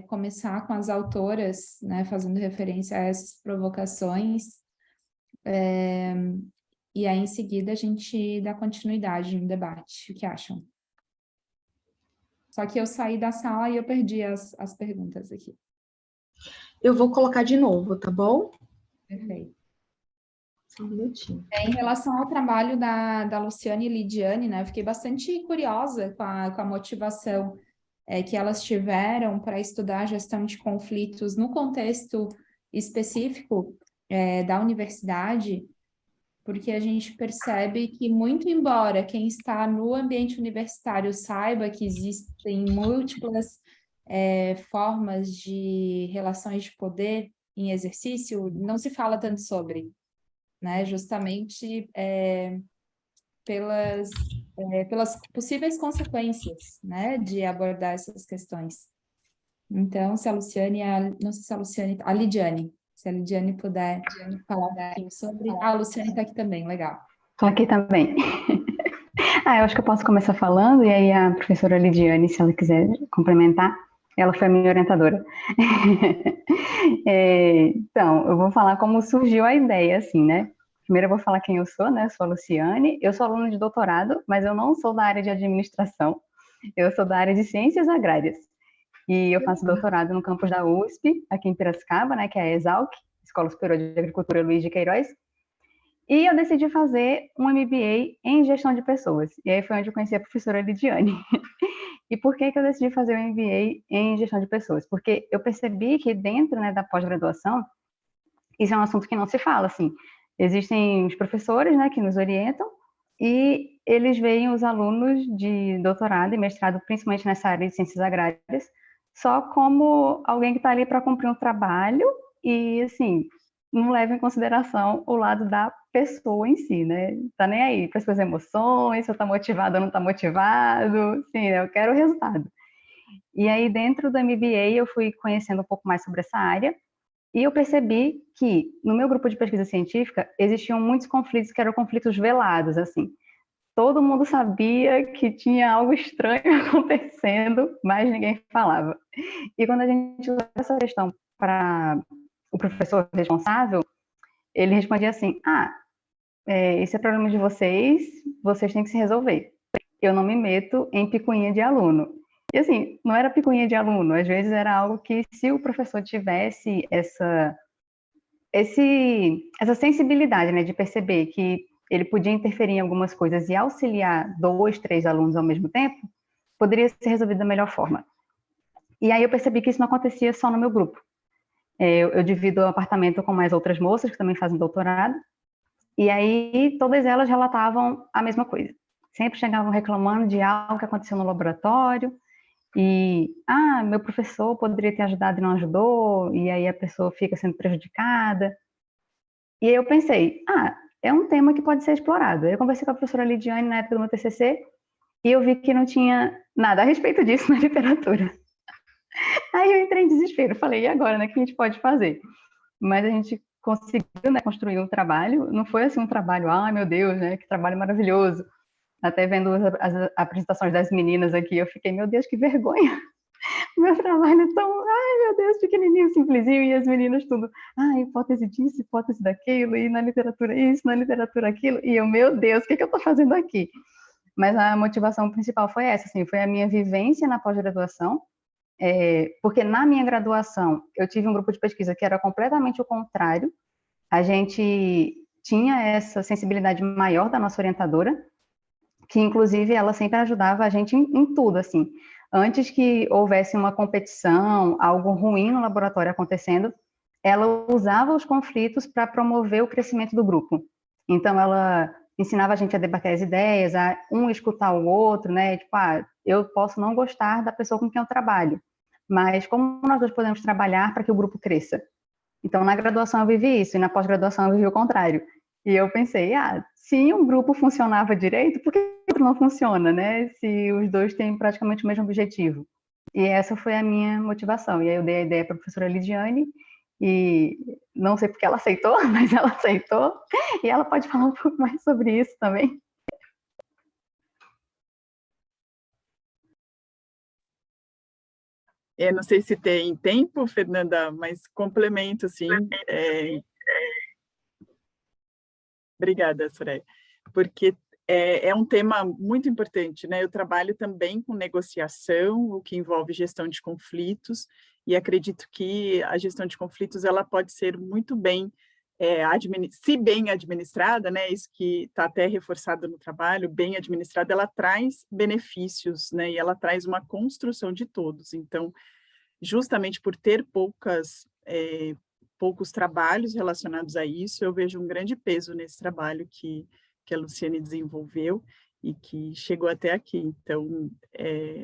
começar com as autoras, né, fazendo referência a essas provocações. E aí, em seguida, a gente dá continuidade no debate. O que acham? Só que eu saí da sala e eu perdi as perguntas aqui.
Eu vou colocar de novo, tá bom?
Perfeito.
Só um minutinho.
Em relação ao trabalho da Luciane e Lidiane, né, eu fiquei bastante curiosa com a motivação que elas tiveram para estudar a gestão de conflitos no contexto específico da universidade, porque a gente percebe que, muito embora quem está no ambiente universitário saiba que existem múltiplas formas de relações de poder em exercício, não se fala tanto sobre, né? Justamente pelas possíveis consequências, né, de abordar essas questões. Então, se a Luciane, não sei se a Luciane, a Lidiane, se a Lidiane puder falar um pouquinho sobre... Ah, a Luciane está aqui também, legal.
Estou aqui também. Eu acho que eu posso começar falando, e aí a professora Lidiane, se ela quiser complementar, ela foi a minha orientadora. Então, eu vou falar como surgiu a ideia, assim, né? Primeiro eu vou falar quem eu sou, né? Eu sou a Luciane, eu sou aluna de doutorado, mas eu não sou da área de administração, eu sou da área de ciências agrárias. E eu faço doutorado no campus da USP, aqui em Piracicaba, né? Que é a ESALC, Escola Superior de Agricultura Luiz de Queiroz. E eu decidi fazer um MBA em gestão de pessoas. E aí foi onde eu conheci a professora Lidiane. E por que eu decidi fazer um MBA em gestão de pessoas? Porque eu percebi que dentro, né, da pós-graduação, isso é um assunto que não se fala, assim. Existem os professores, né, que nos orientam, e eles veem os alunos de doutorado e mestrado, principalmente nessa área de ciências agrárias, só como alguém que está ali para cumprir um trabalho e, assim, não leva em consideração o lado da pessoa em si, né? Tá nem aí para as suas emoções, se eu tá motivado ou não tá motivado, sim, eu quero o resultado. E aí, dentro do MBA, eu fui conhecendo um pouco mais sobre essa área, e eu percebi que, no meu grupo de pesquisa científica, existiam muitos conflitos que eram conflitos velados, assim. todo mundo sabia que tinha algo estranho acontecendo, mas ninguém falava. E quando a gente leva essa questão para o professor responsável, ele respondia assim: esse é problema de vocês, vocês têm que se resolver. Eu não me meto em picuinha de aluno. E assim, não era picuinha de aluno, às vezes era algo que, se o professor tivesse essa sensibilidade, né, de perceber que ele podia interferir em algumas coisas e auxiliar 2, 3 alunos ao mesmo tempo, poderia ser resolvido da melhor forma. E aí eu percebi que isso não acontecia só no meu grupo. Eu divido o apartamento com mais outras moças que também fazem doutorado, e aí todas elas relatavam a mesma coisa. Sempre chegavam reclamando de algo que aconteceu no laboratório, e, meu professor poderia ter ajudado e não ajudou, e aí a pessoa fica sendo prejudicada. E aí eu pensei, é um tema que pode ser explorado. Eu conversei com a professora Lidiane na época do meu TCC, e eu vi que não tinha nada a respeito disso na literatura. Aí eu entrei em desespero, falei, e agora, né, o que a gente pode fazer? Mas a gente conseguiu, né, construir um trabalho, não foi assim um trabalho, meu Deus, né, que trabalho maravilhoso. Até vendo as apresentações das meninas aqui, eu fiquei, meu Deus, que vergonha. Meu trabalho é tão, meu Deus, pequenininho, simplesinho, e as meninas tudo, hipótese disso, hipótese daquilo, e na literatura isso, na literatura aquilo, e eu, meu Deus, o que eu estou fazendo aqui? Mas a motivação principal foi essa, assim, foi a minha vivência na pós-graduação, porque na minha graduação eu tive um grupo de pesquisa que era completamente o contrário, a gente tinha essa sensibilidade maior da nossa orientadora, que inclusive ela sempre ajudava a gente em tudo, assim. Antes que houvesse uma competição, algo ruim no laboratório acontecendo, ela usava os conflitos para promover o crescimento do grupo. Então, ela ensinava a gente a debater as ideias, a um escutar o outro, né? Tipo, eu posso não gostar da pessoa com quem eu trabalho, mas como nós dois podemos trabalhar para que o grupo cresça? Então, na graduação eu vivi isso, e na pós-graduação eu vivi o contrário. E eu pensei, se um grupo funcionava direito, por que o outro não funciona, né? Se os dois têm praticamente o mesmo objetivo. E essa foi a minha motivação. E aí eu dei a ideia para a professora Lidiane, e não sei porque ela aceitou, mas ela aceitou, e ela pode falar um pouco mais sobre isso também.
Não sei se tem tempo, Fernanda, mas complemento, sim. Obrigada, Soraya, porque é um tema muito importante, né? Eu trabalho também com negociação, o que envolve gestão de conflitos, e acredito que a gestão de conflitos ela pode ser muito bem, se bem administrada, né? Isso que está até reforçado no trabalho, bem administrada, ela traz benefícios, né? E ela traz uma construção de todos. Então, justamente por ter poucos trabalhos relacionados a isso, eu vejo um grande peso nesse trabalho que a Luciane desenvolveu e que chegou até aqui. Então,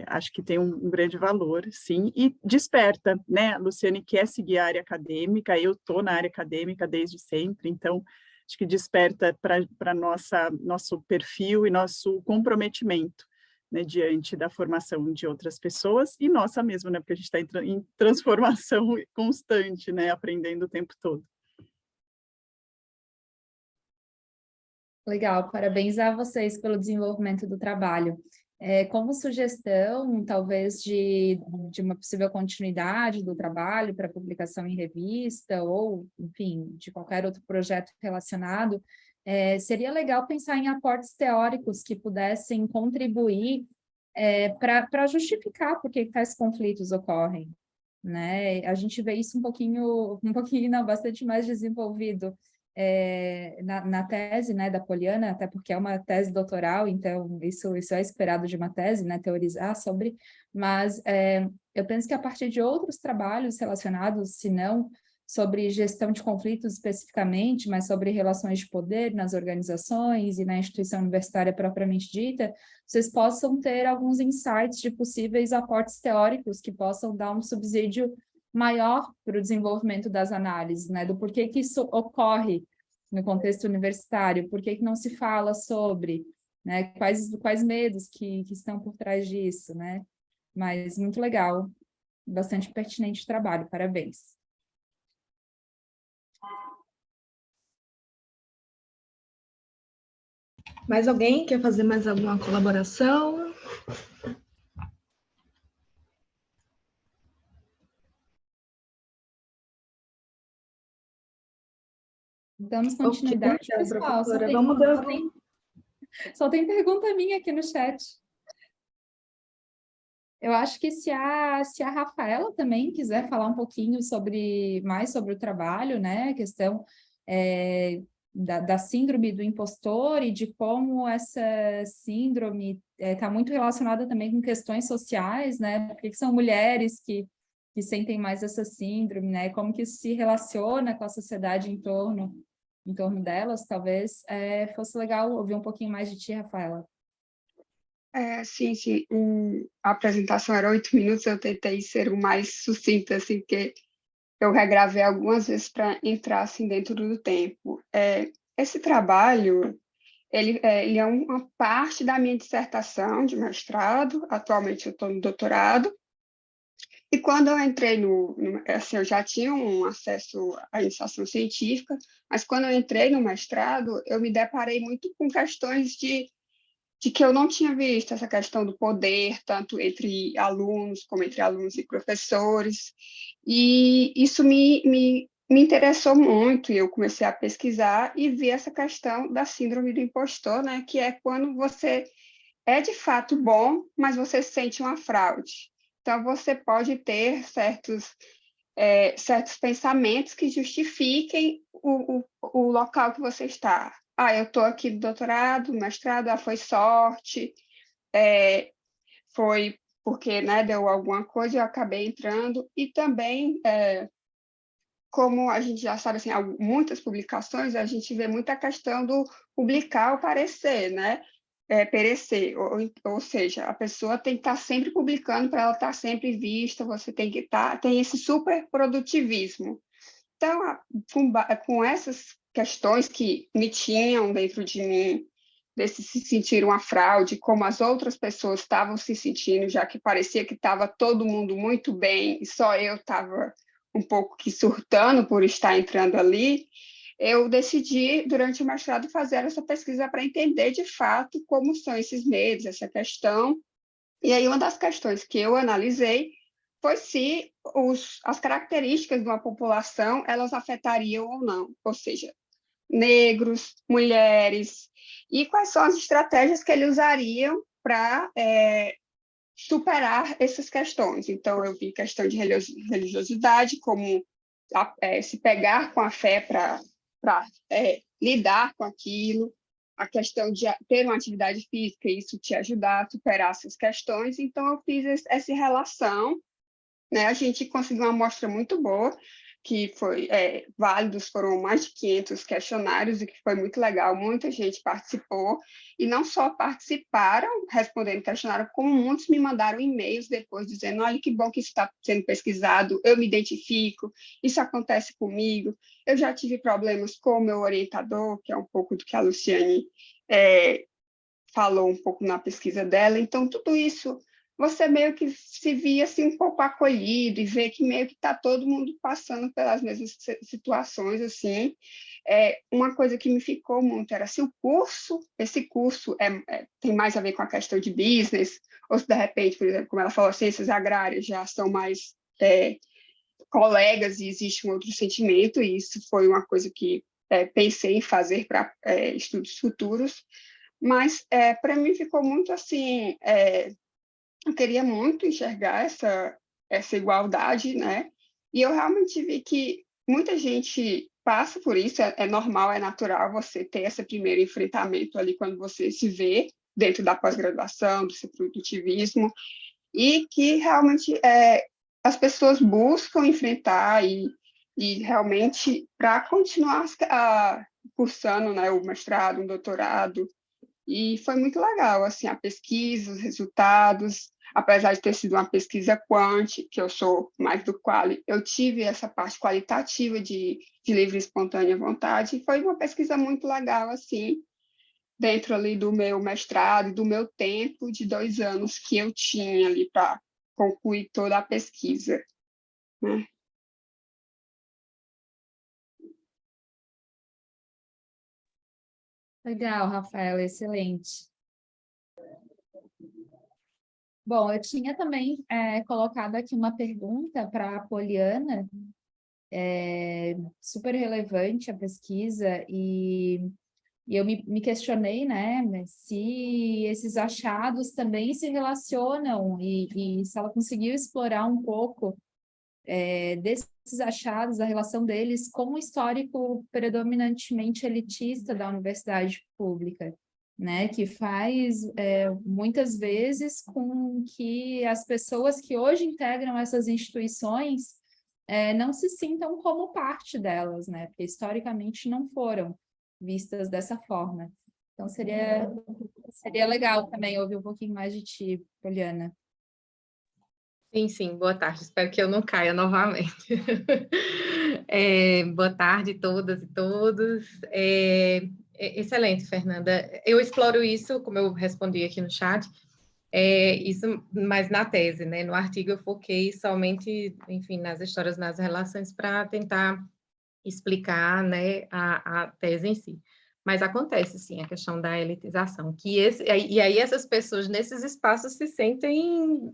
acho que tem um grande valor, sim, e desperta, né? A Luciane quer seguir a área acadêmica, eu estou na área acadêmica desde sempre, então, acho que desperta para nosso perfil e nosso comprometimento, né, diante da formação de outras pessoas e nossa mesmo, né, porque a gente está em transformação constante, né, aprendendo o tempo todo.
Legal, parabéns a vocês pelo desenvolvimento do trabalho. Como sugestão, talvez, de uma possível continuidade do trabalho para publicação em revista ou, enfim, de qualquer outro projeto relacionado, seria legal pensar em aportes teóricos que pudessem contribuir para justificar por que tais conflitos ocorrem, né? A gente vê isso um pouquinho não, bastante mais desenvolvido na tese, né, da Poliana, até porque é uma tese doutoral, então isso é esperado de uma tese, né, teorizar sobre, mas eu penso que a partir de outros trabalhos relacionados, se não sobre gestão de conflitos especificamente, mas sobre relações de poder nas organizações e na instituição universitária propriamente dita, vocês possam ter alguns insights de possíveis aportes teóricos que possam dar um subsídio maior para o desenvolvimento das análises, né, do porquê que isso ocorre no contexto universitário, por que não se fala sobre, né, quais medos que estão por trás disso, né, mas muito legal, bastante pertinente o trabalho, parabéns.
Mais alguém quer fazer mais alguma colaboração?
Damos
Ok,
continuidade,
então,
pessoal.
professora, vamos dar...
Só tem pergunta minha aqui no chat. Eu acho que se a Rafaela também quiser falar um pouquinho mais sobre o trabalho, né? A questão da síndrome do impostor e de como essa síndrome está muito relacionada também com questões sociais, né? Porque que são mulheres que sentem mais essa síndrome, né? Como que isso se relaciona com a sociedade em torno delas, talvez fosse legal ouvir um pouquinho mais de ti, Rafaela.
Sim, sim. A apresentação era 8 minutos, eu tentei ser o mais sucinta, assim, porque eu regravei algumas vezes para entrar assim, dentro do tempo. Esse trabalho, ele é uma parte da minha dissertação de mestrado, atualmente eu estou no doutorado, e quando eu entrei assim, eu já tinha um acesso à iniciação científica, mas quando eu entrei no mestrado, eu me deparei muito com questões de que eu não tinha visto essa questão do poder, tanto entre alunos, como entre alunos e professores, e isso me interessou muito, e eu comecei a pesquisar e vi essa questão da síndrome do impostor, né, que é quando você é de fato bom, mas você sente uma fraude. Então, você pode ter certos pensamentos que justifiquem o local que você está. Eu estou aqui no doutorado, mestrado, foi sorte, foi porque, né, deu alguma coisa e eu acabei entrando. E também, como a gente já sabe, assim, muitas publicações, a gente vê muita questão do publicar o parecer, né? Perecer, ou seja, a pessoa tem que estar sempre publicando para ela estar sempre vista, você tem que tem esse super produtivismo. Então, com essas questões que me tinham dentro de mim, desse se sentir uma fraude, como as outras pessoas estavam se sentindo, já que parecia que estava todo mundo muito bem e só eu estava um pouco que surtando por estar entrando ali, eu decidi, durante o mestrado, fazer essa pesquisa para entender de fato como são esses medos, essa questão. E aí, uma das questões que eu analisei foi se as características de uma população elas afetariam ou não, ou seja, negros, mulheres, e quais são as estratégias que eles usariam para superar essas questões. Então, eu vi questão de religiosidade, como se pegar com a fé para lidar com aquilo, a questão de ter uma atividade física, isso te ajudar a superar essas questões. Então, eu fiz essa relação, né? A gente conseguiu uma amostra muito boa, que foi válidos, foram mais de 500 questionários, e que foi muito legal, muita gente participou, e não só participaram respondendo questionário, como muitos me mandaram e-mails depois dizendo, olha que bom que isso está sendo pesquisado, eu me identifico, isso acontece comigo, eu já tive problemas com o meu orientador, que é um pouco do que a Luciane falou um pouco na pesquisa dela, então tudo isso você meio que se via assim um pouco acolhido e vê que meio que está todo mundo passando pelas mesmas situações assim. Uma coisa que me ficou muito era se esse curso tem mais a ver com a questão de business, ou se de repente, por exemplo, como ela falou, ciências agrárias já são mais colegas e existe um outro sentimento, e isso foi uma coisa que pensei em fazer para estudos futuros, mas para mim ficou muito assim, eu queria muito enxergar essa igualdade, né? E eu realmente vi que muita gente passa por isso, é normal, é natural você ter esse primeiro enfrentamento ali quando você se vê dentro da pós-graduação, do seu produtivismo, e que realmente as pessoas buscam enfrentar e realmente para continuar cursando, né, o mestrado, o doutorado, e foi muito legal, assim, a pesquisa, os resultados, apesar de ter sido uma pesquisa quant, que eu sou mais do quali, eu tive essa parte qualitativa de livre e espontânea vontade, e foi uma pesquisa muito legal, assim, dentro ali do meu mestrado e do meu tempo de 2 anos que eu tinha ali para concluir toda a pesquisa, né?
Legal, Rafaela, excelente. Bom, eu tinha também colocado aqui uma pergunta para a Poliana, super relevante a pesquisa, e eu me questionei, né, se esses achados também se relacionam e se ela conseguiu explorar um pouco desses achados, a relação deles com o histórico predominantemente elitista da universidade pública, né, que faz muitas vezes com que as pessoas que hoje integram essas instituições não se sintam como parte delas, né, porque historicamente não foram vistas dessa forma. Então, seria legal também ouvir um pouquinho mais de ti, Poliana.
Sim, sim, boa tarde. Espero que eu não caia novamente. Boa tarde, todas e todos. Excelente, Fernanda. Eu exploro isso, como eu respondi aqui no chat, isso mais na tese, né? No artigo eu foquei somente, enfim, nas histórias, nas relações, para tentar explicar, né, a tese em si. Mas acontece, sim, a questão da elitização, e aí essas pessoas nesses espaços se sentem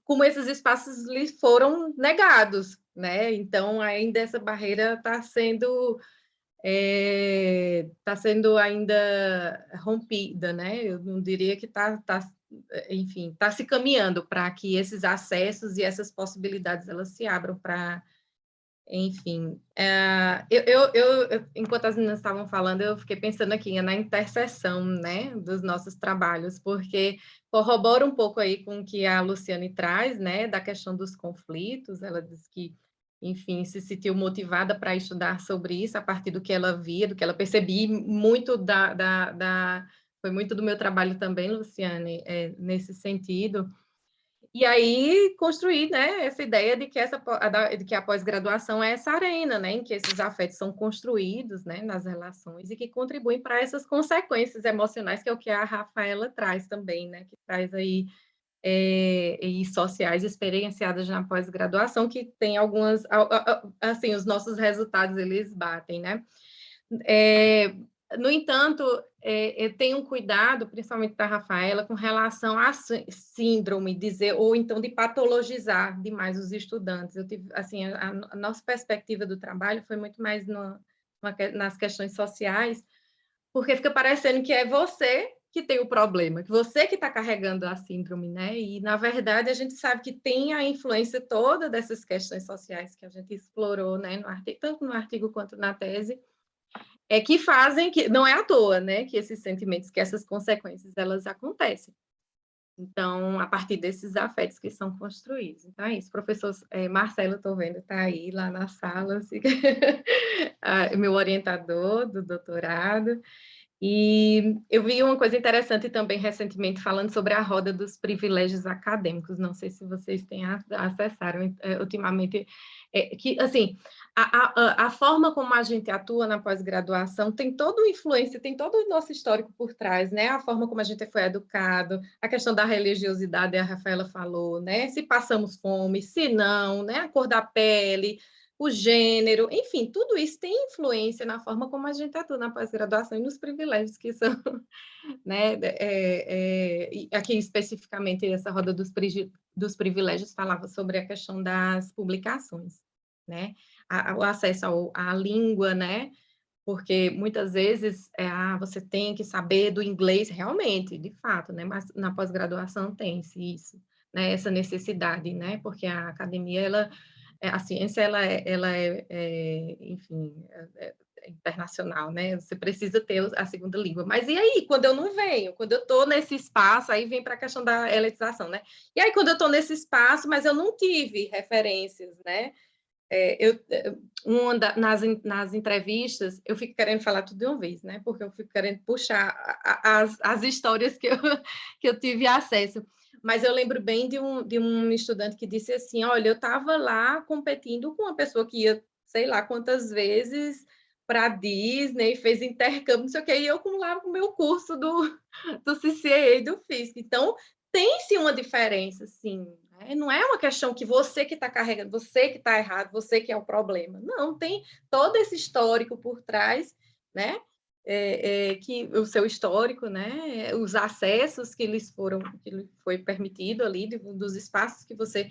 como esses espaços lhes foram negados, né? Então, ainda essa barreira está sendo ainda rompida, né? Eu não diria que enfim, está se caminhando para que esses acessos e essas possibilidades elas se abram para, enfim. Enquanto as meninas estavam falando, eu fiquei pensando aqui na interseção, né, dos nossos trabalhos, porque corrobora um pouco aí com o que a Luciane traz, né, da questão dos conflitos. Ela diz que, enfim, se sentiu motivada para estudar sobre isso a partir do que ela via, do que ela percebia, muito foi muito do meu trabalho também, Luciane, nesse sentido. E aí construir, né, essa ideia de que a pós-graduação é essa arena, né, em que esses afetos são construídos, né, nas relações, e que contribuem para essas consequências emocionais, que é o que a Rafaela traz também, né, que traz aí e sociais experienciadas na pós-graduação, que tem algumas, assim, os nossos resultados, eles batem, né. No entanto, eu tenho um cuidado, principalmente da Rafaela, com relação à síndrome, ou então de patologizar demais os estudantes. Eu tive, assim, a nossa perspectiva do trabalho foi muito mais nas questões sociais, porque fica parecendo que é você que tem o problema, que você que está carregando a síndrome, né? E, na verdade, a gente sabe que tem a influência toda dessas questões sociais que a gente explorou, né, tanto no artigo quanto na tese, que fazem, que não é à toa, né, que esses sentimentos, que essas consequências, elas acontecem. Então, a partir desses afetos que são construídos. Então, é isso. Professor Marcelo, estou vendo, está aí, lá na sala, assim, meu orientador do doutorado. E eu vi uma coisa interessante também recentemente, falando sobre a roda dos privilégios acadêmicos. Não sei se vocês têm acessaram ultimamente, que, assim, a forma como a gente atua na pós-graduação tem toda uma influência, tem todo o nosso histórico por trás, né? A forma como a gente foi educado, a questão da religiosidade, a Rafaela falou, né? Se passamos fome, se não, né? A cor da pele, o gênero, enfim, tudo isso tem influência na forma como a gente atua na pós-graduação e nos privilégios que são, né? Aqui especificamente essa roda dos privilégios falava sobre a questão das publicações, né? O acesso à língua, né? Porque muitas vezes você tem que saber do inglês realmente, de fato, né? Mas na pós-graduação tem-se isso, né? Essa necessidade, né? Porque a academia, a ciência, enfim, internacional, né? Você precisa ter a segunda língua. Mas e aí, quando eu não venho? Quando eu estou nesse espaço, aí vem para a questão da elitização, né? E aí, quando eu estou nesse espaço, mas eu não tive referências, né? Nas entrevistas, eu fico querendo falar tudo de uma vez, né? Porque eu fico querendo puxar as histórias que eu tive acesso. Mas eu lembro bem de um estudante que disse assim, olha, eu estava lá competindo com uma pessoa que ia, sei lá quantas vezes, para a Disney, fez intercâmbio, não sei o quê, e eu acumulava o meu curso do CCA e do FISC. Então, tem-se uma diferença, sim. Né? Não é uma questão que você que está carregando, você que está errado, você que é o problema. Não, tem todo esse histórico por trás, né? Que o seu histórico, né? Os acessos que lhe foi permitido ali, dos espaços que você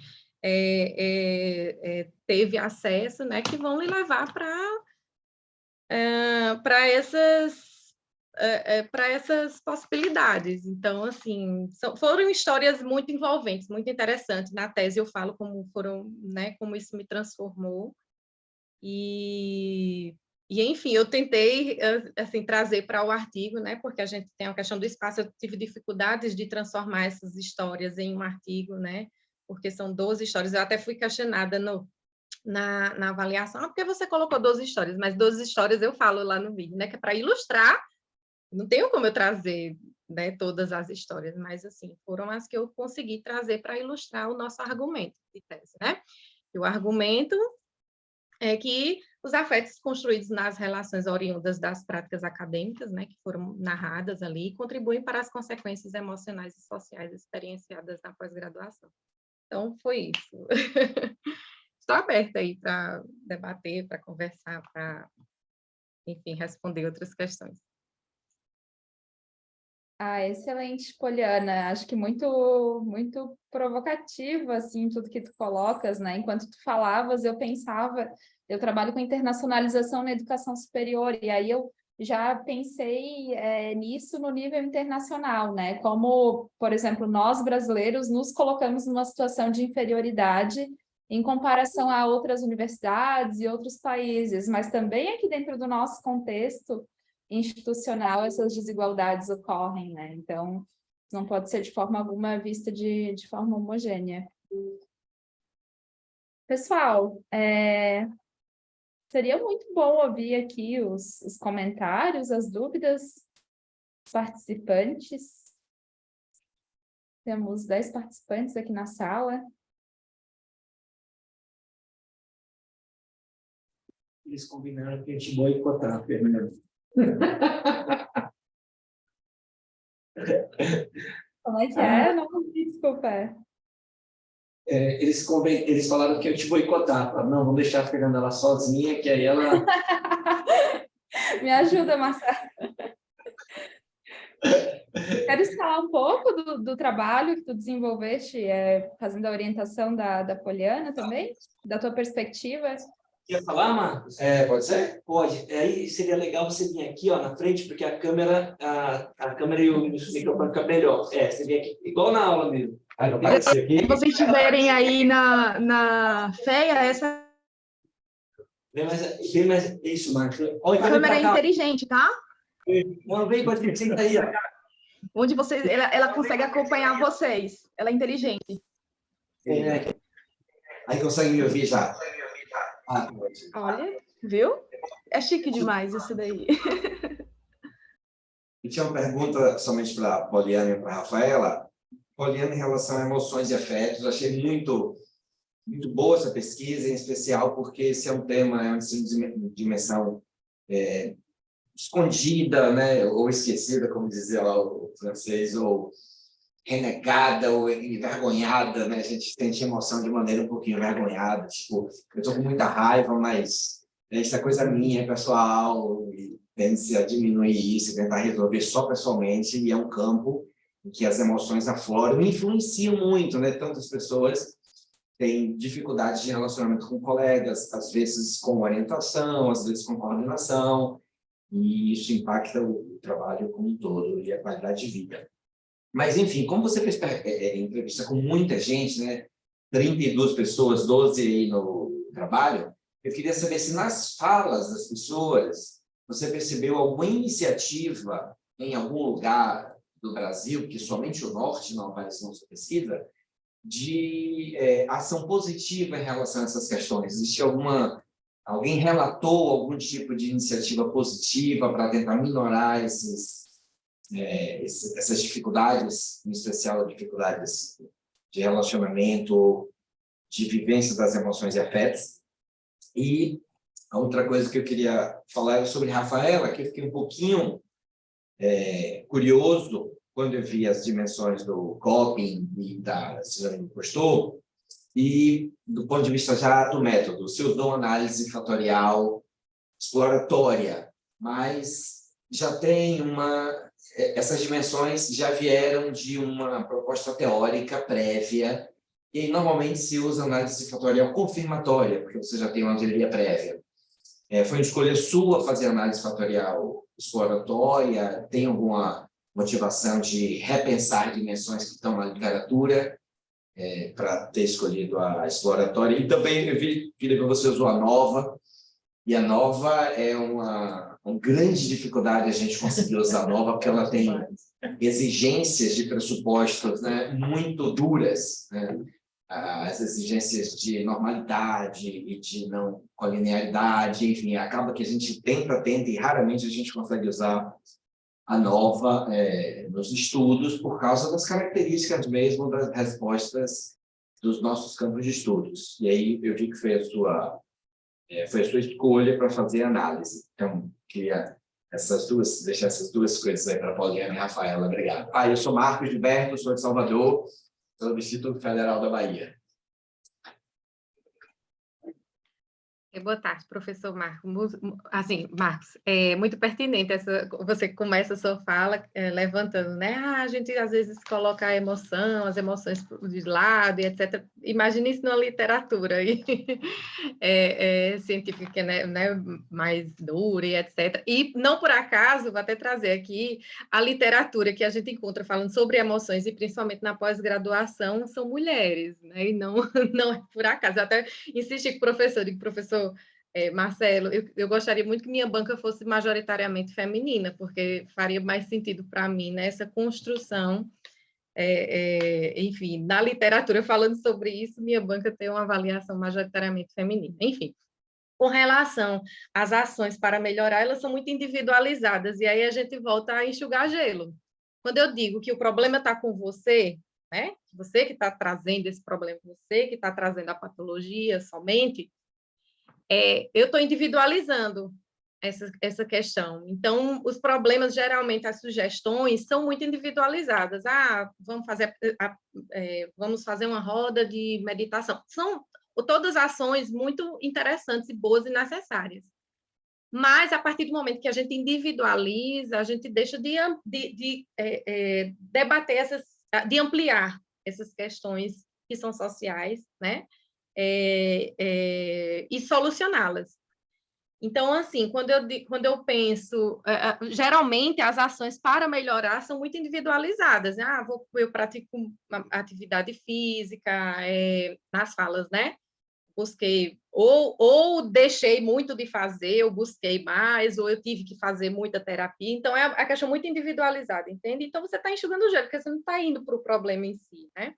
teve acesso, né? Que vão lhe levar para essas possibilidades. Então, assim, foram histórias muito envolventes, muito interessantes. Na tese eu falo como foram, né? Como isso me transformou. E, enfim, eu tentei, assim, trazer para o artigo, né, porque a gente tem a questão do espaço, eu tive dificuldades de transformar essas histórias em um artigo, né, porque são 12 histórias, eu até fui questionada na avaliação, porque você colocou 12 histórias, mas 12 histórias eu falo lá no vídeo, né, que é para ilustrar, não tenho como eu trazer, né, todas as histórias, mas, assim, foram as que eu consegui trazer para ilustrar o nosso argumento de tese, né, e o argumento é que os afetos construídos nas relações oriundas das práticas acadêmicas, né, que foram narradas ali, contribuem para as consequências emocionais e sociais experienciadas na pós-graduação. Então, foi isso. Estou aberta aí para debater, para conversar, para, enfim, responder outras questões.
Excelente, Poliana. Acho que muito, muito provocativo, assim, tudo que tu colocas, né? Enquanto tu falavas, eu pensava, eu trabalho com internacionalização na educação superior, e aí eu já pensei nisso no nível internacional, né? Como, por exemplo, nós brasileiros nos colocamos numa situação de inferioridade em comparação a outras universidades e outros países, mas também aqui dentro do nosso contexto institucional, essas desigualdades ocorrem, né? Então, não pode ser de forma alguma vista de forma homogênea. Pessoal, seria muito bom ouvir aqui os comentários, as dúvidas dos participantes. Temos 10 participantes aqui na sala.
Eles combinaram que a gente boicotar, Fernando.
Como é que é? Não, desculpa.
Eles falaram que eu te boicotar. Falaram, não, vamos deixar a Fernanda lá sozinha, que aí ela...
Me ajuda, Marcelo. Queres falar um pouco do trabalho que tu desenvolveste, fazendo a orientação da Poliana também? Da tua perspectiva?
Quer falar, Marcos? Pode ser? Pode. Aí seria legal você vir aqui, ó, na frente, porque a câmera e o microfone ficam melhor. Você vem aqui, igual na aula mesmo.
Se vocês estiverem aí na feia, essa
Mas isso, Marcos.
a câmera é inteligente, tá?
Não, vem, pode senta aí, ó.
Onde ela consegue acompanhar vocês. Ela é inteligente.
Aí consegue me ouvir já.
Olha, viu? É chique demais isso daí.
Eu tinha uma pergunta somente para a Poliana e para a Rafaela. Poliana, em relação a emoções e afetos, eu achei muito, muito boa essa pesquisa, em especial porque esse é um tema, é uma dimensão escondida, né, ou esquecida, como dizia lá o francês, ou renegada ou envergonhada, né? A gente sente emoção de maneira um pouquinho envergonhada, tipo, eu estou com muita raiva, mas isso é coisa minha, é pessoal, e tende-se a diminuir isso, tentar resolver só pessoalmente, e é um campo em que as emoções afloram e influenciam muito, né? Tantas pessoas têm dificuldades de relacionamento com colegas, às vezes com orientação, às vezes com coordenação, e isso impacta o trabalho como um todo e a qualidade de vida. Mas, enfim, como você fez entrevista com muita gente, né? 32 pessoas, 12 aí no trabalho, eu queria saber se nas falas das pessoas você percebeu alguma iniciativa em algum lugar do Brasil, que somente o Norte não apareceu na sua pesquisa, de ação positiva em relação a essas questões. Existe alguém relatou algum tipo de iniciativa positiva para tentar minorar essas dificuldades, em especial dificuldades de relacionamento, de vivência das emoções e afetos. E a outra coisa que eu queria falar era sobre Rafaela, que eu fiquei um pouquinho curioso quando eu vi as dimensões do coping e da síndrome do impostor, e do ponto de vista já do método, você usou análise fatorial exploratória. mas já tem essas dimensões já vieram de uma proposta teórica prévia, e normalmente se usa análise fatorial confirmatória, porque você já tem uma teoria prévia. Foi uma escolha sua fazer análise fatorial exploratória? Tem alguma motivação de repensar dimensões que estão na literatura para ter escolhido a exploratória? E também eu vi que você usou a nova, e a nova é uma grande dificuldade a gente conseguir usar a nova, porque ela tem exigências de pressupostos, né, muito duras, né? As exigências de normalidade e de não colinearidade, enfim, acaba que a gente tenta e raramente a gente consegue usar a nova nos estudos por causa das características mesmo das respostas dos nossos campos de estudos. E aí eu vi que foi a sua escolha para fazer a análise. Então, queria deixar essas duas coisas aí para a Paulinha e a Rafaela. Obrigado. Eu sou Marcos Gilberto, sou de Salvador, sou do Instituto Federal da Bahia.
Boa tarde, professor Marcos. Assim, Marcos, é muito pertinente você começa a sua fala levantando, né? A gente às vezes coloca a emoção, as emoções de lado, e etc. Imagine isso na literatura científica, né, mais dura, e etc. E não por acaso, vou até trazer aqui a literatura que a gente encontra falando sobre emoções, e principalmente na pós-graduação, são mulheres, né? E não é por acaso. Eu até insisti com o professor, professor Marcelo, eu gostaria muito que minha banca fosse majoritariamente feminina, porque faria mais sentido para mim nessa construção, enfim, na literatura, falando sobre isso, minha banca tem uma avaliação majoritariamente feminina. Enfim, com relação às ações para melhorar, elas são muito individualizadas, e aí a gente volta a enxugar gelo. Quando eu digo que o problema está com você, né? Você que está trazendo esse problema, você que está trazendo a patologia somente, eu estou individualizando essa questão. Então, os problemas, geralmente, as sugestões são muito individualizadas. Vamos fazer uma roda de meditação. São todas ações muito interessantes e boas e necessárias. Mas, a partir do momento que a gente individualiza, a gente deixa de debater de ampliar essas questões que são sociais, né? E solucioná-las. Então, assim, quando eu penso, geralmente as ações para melhorar são muito individualizadas. Eu pratico uma atividade física, nas falas, né? Busquei, ou deixei muito de fazer, ou busquei mais, ou eu tive que fazer muita terapia. Então, é a questão muito individualizada, entende? Então, você está enxugando o gelo, porque você não está indo para o problema em si, né?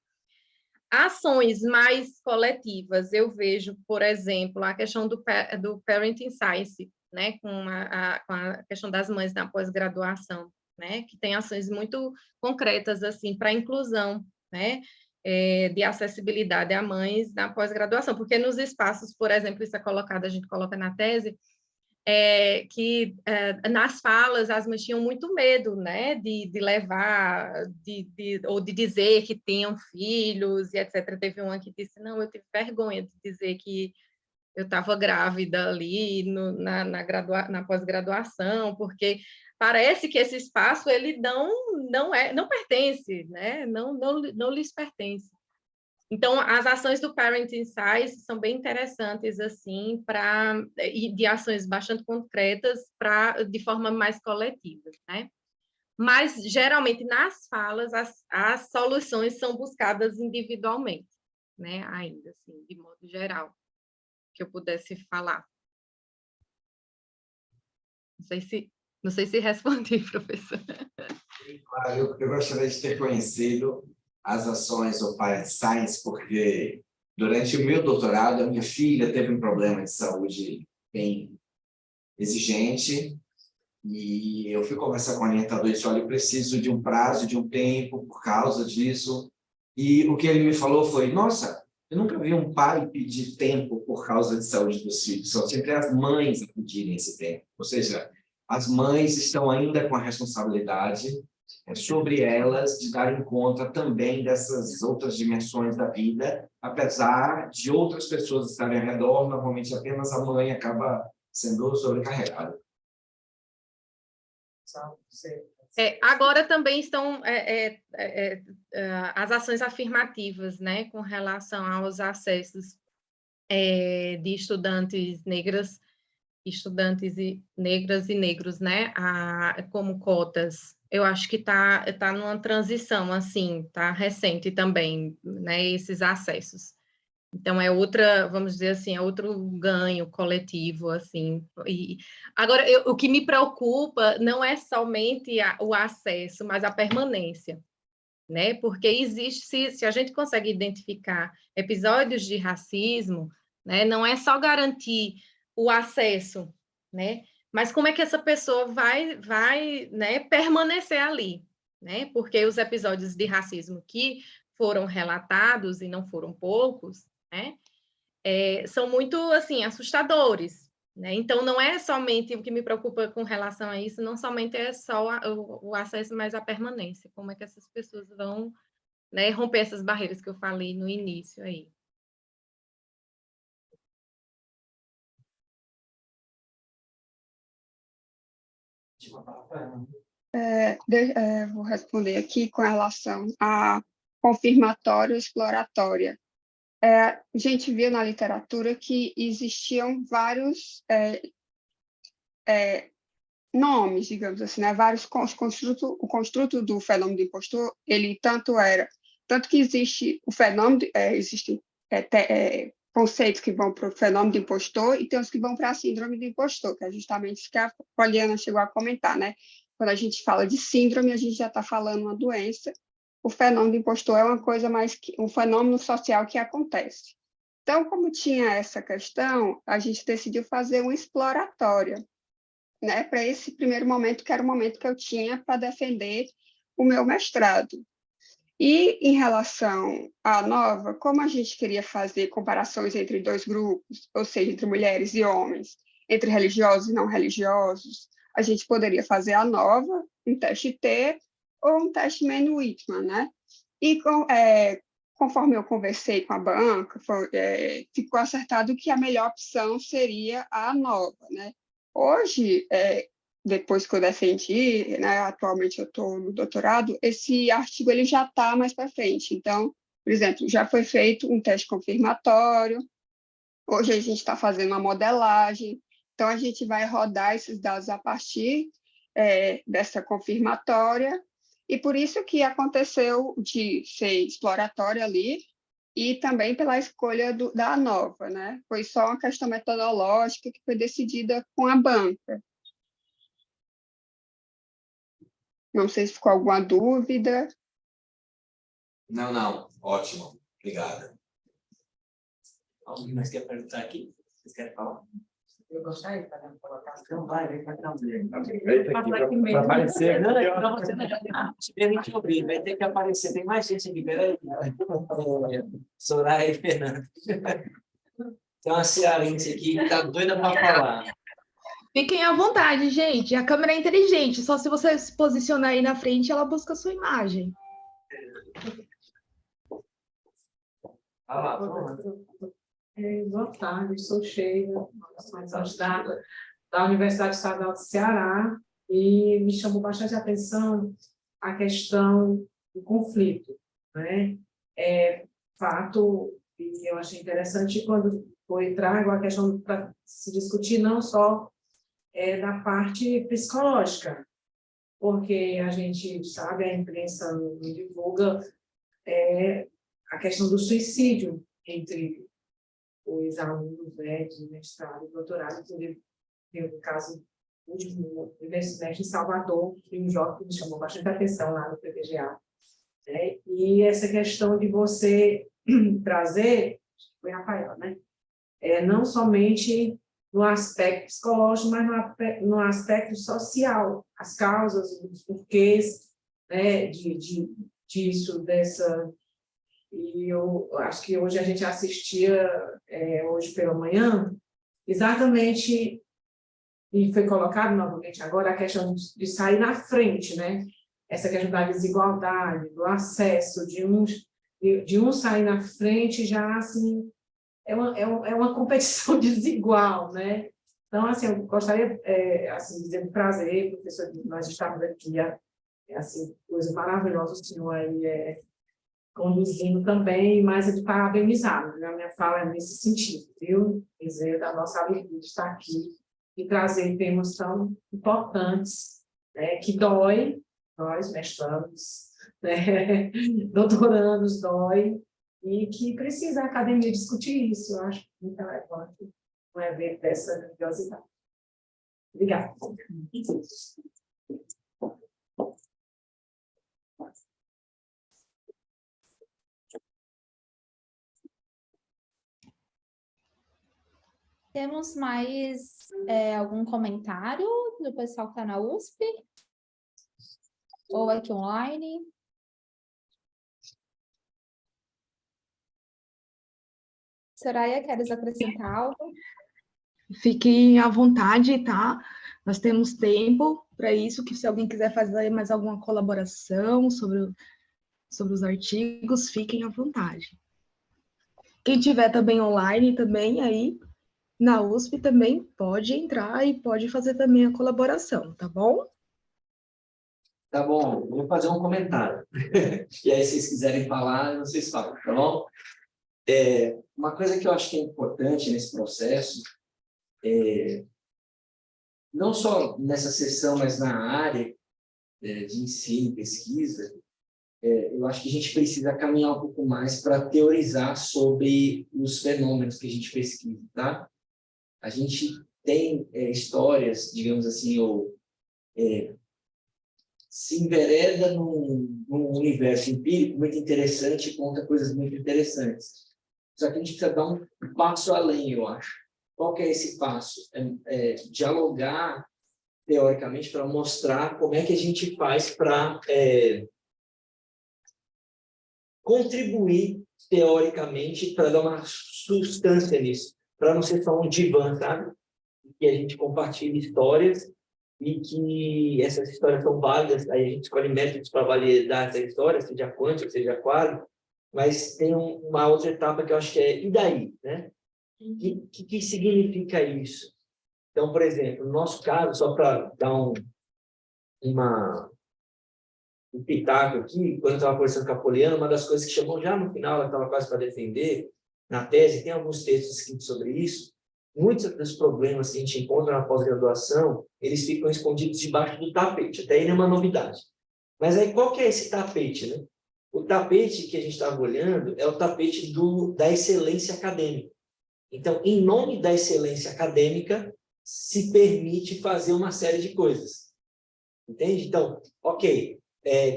Ações mais coletivas, eu vejo, por exemplo, a questão do Parenting Science, né, com a questão das mães na pós-graduação, né, que tem ações muito concretas, assim, para a inclusão, né, de acessibilidade a mães na pós-graduação, porque nos espaços, por exemplo, isso é colocado, a gente coloca na tese, que nas falas as mães tinham muito medo, né, de levar, ou de dizer que tinham filhos, e etc. Teve uma que disse, não, eu tive vergonha de dizer que eu estava grávida ali na pós-graduação, porque parece que esse espaço ele não pertence, né, não lhes pertence. Então, as ações do Parenting Science são bem interessantes, assim, e de ações bastante concretas de forma mais coletiva, né? Mas, geralmente, nas falas, as soluções são buscadas individualmente, né? Ainda, assim, de modo geral, que eu pudesse falar. Não sei se respondi, professor.
Claro, eu gostaria de ter conhecido as ações do Parenting Science, porque durante o meu doutorado, a minha filha teve um problema de saúde bem exigente, e eu fui conversar com o orientador e disse, olha, eu preciso de um prazo, de um tempo, por causa disso, e o que ele me falou foi, nossa, eu nunca vi um pai pedir tempo por causa de saúde dos filhos, são sempre as mães a pedirem esse tempo, ou seja, as mães estão ainda com a responsabilidade sobre elas de darem conta também dessas outras dimensões da vida, apesar de outras pessoas estarem ao redor, normalmente apenas a mãe acaba sendo sobrecarregada.
Agora também estão as ações afirmativas, né, com relação aos acessos de estudantes negras e negros, né, como cotas. Eu acho que está numa transição, assim, está recente também, né, esses acessos. Então, é outra, vamos dizer assim, é outro ganho coletivo, assim. E agora, o que me preocupa não é somente o acesso, mas a permanência, né? Porque existe, se a gente consegue identificar episódios de racismo, né, não é só garantir o acesso, né? Mas como é que essa pessoa vai, né, permanecer ali, né? Porque os episódios de racismo que foram relatados, e não foram poucos, né, são muito, assim, assustadores, né? Então, não é somente o que me preocupa com relação a isso, não somente é só o acesso, mas a permanência, como é que essas pessoas vão, né, romper essas barreiras que eu falei no início aí.
Vou responder aqui com relação a confirmatória e exploratória. A gente viu na literatura que existiam vários nomes, digamos assim, né? Vários o construto do fenômeno do impostor, ele tanto que existe o fenômeno, existem conceitos que vão para o fenômeno do impostor e tem os que vão para a síndrome do impostor, que é justamente isso que a Poliana chegou a comentar, né? Quando a gente fala de síndrome, a gente já está falando uma doença. O fenômeno do impostor é uma coisa mais que um fenômeno social que acontece. Então, como tinha essa questão, a gente decidiu fazer uma exploratória, né, para esse primeiro momento, que era o momento que eu tinha para defender o meu mestrado. E, em relação à nova, como a gente queria fazer comparações entre dois grupos, ou seja, entre mulheres e homens, entre religiosos e não religiosos, a gente poderia fazer a nova, um teste T ou um teste Mann-Whitman, né? E conforme eu conversei com a banca, ficou acertado que a melhor opção seria a nova, né? Hoje, depois que eu defendi, né, atualmente eu estou no doutorado, esse artigo ele já está mais para frente. Então, por exemplo, já foi feito um teste confirmatório, hoje a gente está fazendo uma modelagem, então a gente vai rodar esses dados a partir dessa confirmatória, e por isso que aconteceu de ser exploratória ali, e também pela escolha da nova, né? Foi só uma questão metodológica que foi decidida com a banca. Não sei se ficou alguma dúvida.
Não, ótimo, obrigada.
Alguém mais quer perguntar aqui? Vocês querem falar?
Eu gostaria de fazer uma colocação.
Então vai para cá.
Para aparecer. Não, para você não.
Vai ter que aparecer. Tem mais gente aqui, peraí. Soraya e Fernando. Tem uma cearense aqui que está doida para falar.
Fiquem à vontade, gente. A câmera é inteligente. Só se você se posicionar aí na frente, ela busca a sua imagem.
Boa tarde, sou Sheila, da Universidade Estadual do Ceará, e me chamou bastante a atenção a questão do conflito, né? Fato, e eu achei interessante quando trago a questão para se discutir não só da parte psicológica, porque a gente sabe, a imprensa não divulga a questão do suicídio entre os alunos, né, de mestrado e doutorado. Tem um caso último, nesse semestre em Salvador, de um jovem que me chamou bastante atenção lá no PPGA. Né? E essa questão de você trazer, foi Rafael, né? Não somente no aspecto psicológico, mas no aspecto social, as causas, os porquês, né, disso, dessa... E eu acho que hoje a gente assistia, hoje pela manhã, exatamente, e foi colocado novamente agora, a questão de sair na frente, né? Essa questão da desigualdade, do acesso, de um sair na frente já, assim, é uma competição desigual, né? Então, assim, eu gostaria assim, de dizer um prazer, professor, de nós estarmos aqui, assim, coisa maravilhosa, o senhor aí conduzindo também, mas de parabenizar, né? A minha fala é nesse sentido, viu? Dizer da nossa alegria de estar aqui e trazer temas tão importantes, né? Que dói, nós, mestrandos, né? Doutorandos, dói, e que precisa a academia discutir isso, eu acho muito relevante um evento dessa grandiosidade. Obrigada.
Temos mais algum comentário do pessoal que está na USP? Ou aqui online? Soraya, queres acrescentar algo?
Fiquem à vontade, tá? Nós temos tempo para isso, que se alguém quiser fazer mais alguma colaboração sobre os artigos, fiquem à vontade. Quem tiver também online, também aí, na USP, também pode entrar e pode fazer também a colaboração, tá bom?
Tá bom, vou fazer um comentário. E aí, se vocês quiserem falar, vocês falam, tá bom? Uma coisa que eu acho que é importante nesse processo, não só nessa sessão, mas na área de ensino e pesquisa, eu acho que a gente precisa caminhar um pouco mais para teorizar sobre os fenômenos que a gente pesquisa, tá? A gente tem histórias, digamos assim, ou se envereda num universo empírico muito interessante e conta coisas muito interessantes. Só que a gente precisa dar um passo além, eu acho. Qual que é esse passo? Dialogar teoricamente para mostrar como é que a gente faz para contribuir teoricamente para dar uma substância nisso, para não ser só um divã, sabe? Que a gente compartilha histórias e que essas histórias são válidas, aí a gente escolhe métodos para validar essa história, seja quântico, seja quadro, mas tem uma outra etapa que eu acho que e daí, né? O que significa isso? Então, por exemplo, no nosso caso, só para dar um pitaco aqui, quando eu estava conversando com a Poliana, uma das coisas que chamou já no final, ela estava quase para defender, na tese, tem alguns textos escritos sobre isso, muitos dos problemas que a gente encontra na pós-graduação, eles ficam escondidos debaixo do tapete, até aí não é uma novidade. Mas aí qual que é esse tapete, né? O tapete que a gente estava olhando é o tapete da excelência acadêmica. Então, em nome da excelência acadêmica, se permite fazer uma série de coisas. Entende? Então, ok,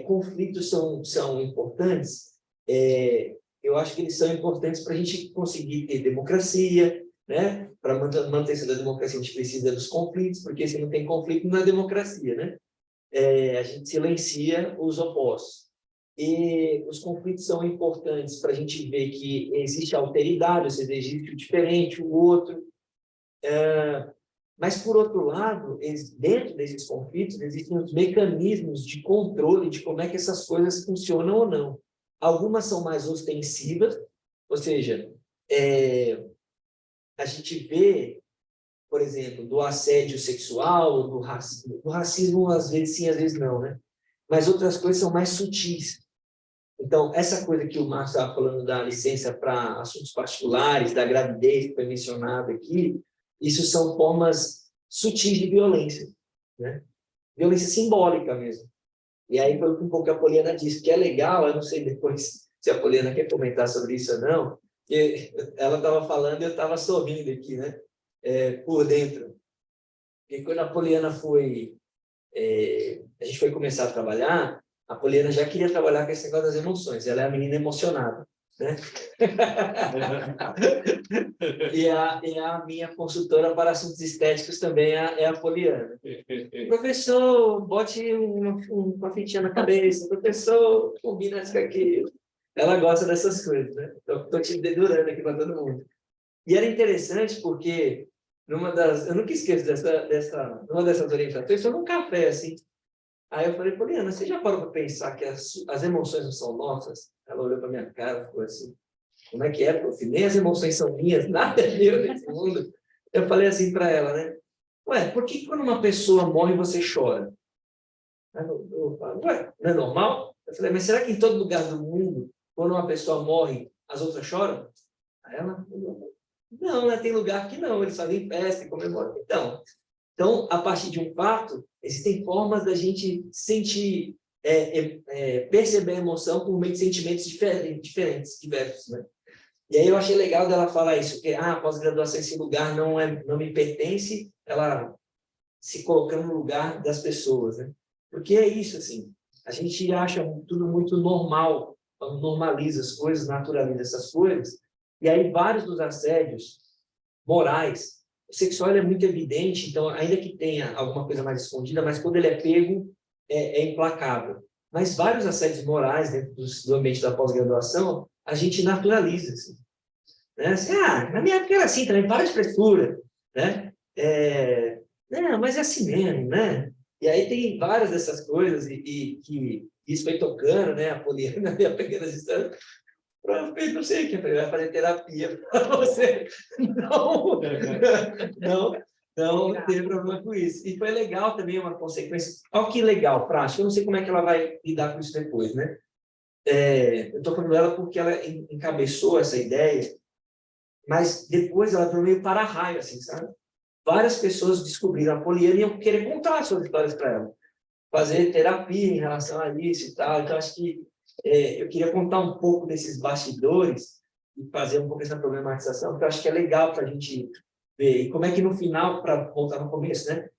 conflitos são importantes, eu acho que eles são importantes para a gente conseguir ter democracia, né? Para manutenção da democracia, a gente precisa dos conflitos, porque se não tem conflito, não é democracia, né? A gente silencia os opostos. E os conflitos são importantes para a gente ver que existe alteridade, ou seja, existe o diferente, o outro. Mas, por outro lado, dentro desses conflitos, existem os mecanismos de controle de como é que essas coisas funcionam ou não. Algumas são mais ostensivas, ou seja, a gente vê, por exemplo, do assédio sexual, do racismo, às vezes sim, às vezes não, né? Mas outras coisas são mais sutis. Então, essa coisa que o Marcos estava falando da licença para assuntos particulares, da gravidez, que foi mencionado aqui, isso são formas sutis de violência, né? Violência simbólica mesmo. E aí foi um pouco que a Poliana disse, que é legal, eu não sei depois se a Poliana quer comentar sobre isso ou não, que ela estava falando e eu estava sorrindo aqui, né? Por dentro. E quando a Poliana a gente foi começar a trabalhar, a Poliana já queria trabalhar com esse negócio das emoções. Ela é a menina emocionada, né? e a minha consultora para assuntos estéticos também é a Poliana. Professor, bote uma fitinha na cabeça. Professor, combina isso com aquilo. Ela gosta dessas coisas, né? Estou te dedurando aqui para todo mundo. E era interessante porque eu nunca esqueço numa dessas orientações, foi num café, assim. Aí eu falei, Poliana, você já parou para pensar que as emoções não são nossas? Ela olhou para minha cara e ficou assim, como é que é, prof? Nem as emoções são minhas, nada é meu nesse mundo. Eu falei assim para ela, né? ué, por que quando uma pessoa morre você chora? Eu falo, ué, não é normal? Eu falei, mas será que em todo lugar do mundo, quando uma pessoa morre, as outras choram? Aí ela falou, não, né, tem lugar que não, eles fazem festa e comemoram. Então, a partir de um fato, existem formas da gente sentir, perceber a emoção por meio de sentimentos diferentes, diversos, né? E aí eu achei legal dela falar isso, que a pós-graduação, esse lugar não me pertence, ela se colocando no lugar das pessoas, né? Porque é isso, assim, a gente acha tudo muito normal, normaliza as coisas, naturaliza essas coisas, e aí vários dos assédios morais, o sexual é muito evidente, então, ainda que tenha alguma coisa mais escondida, mas quando ele é pego, é implacável. Mas vários assédios morais dentro do ambiente da pós-graduação, a gente naturaliza, assim. Né? Assim, na minha época era assim também, para de frescura, né? Não, mas é assim mesmo, né? E aí tem várias dessas coisas, e que isso foi tocando, né? A Poliana ia pegando as histórias. Provavelmente, não sei o que, vai fazer terapia para você não ter problema com isso. E foi legal também, uma consequência. Olha que legal, prática. Eu não sei como é que ela vai lidar com isso depois, né? Eu estou falando dela porque ela encabeçou essa ideia, mas depois ela foi meio para-raio, assim, sabe? Várias pessoas descobriram a Poliana e iam querer contar suas histórias para ela, fazer terapia em relação a isso e tal. Então, acho que eu queria contar um pouco desses bastidores e fazer um pouco essa problematização, porque eu acho que é legal para a gente ver. E como é que, no final, para voltar no começo, né?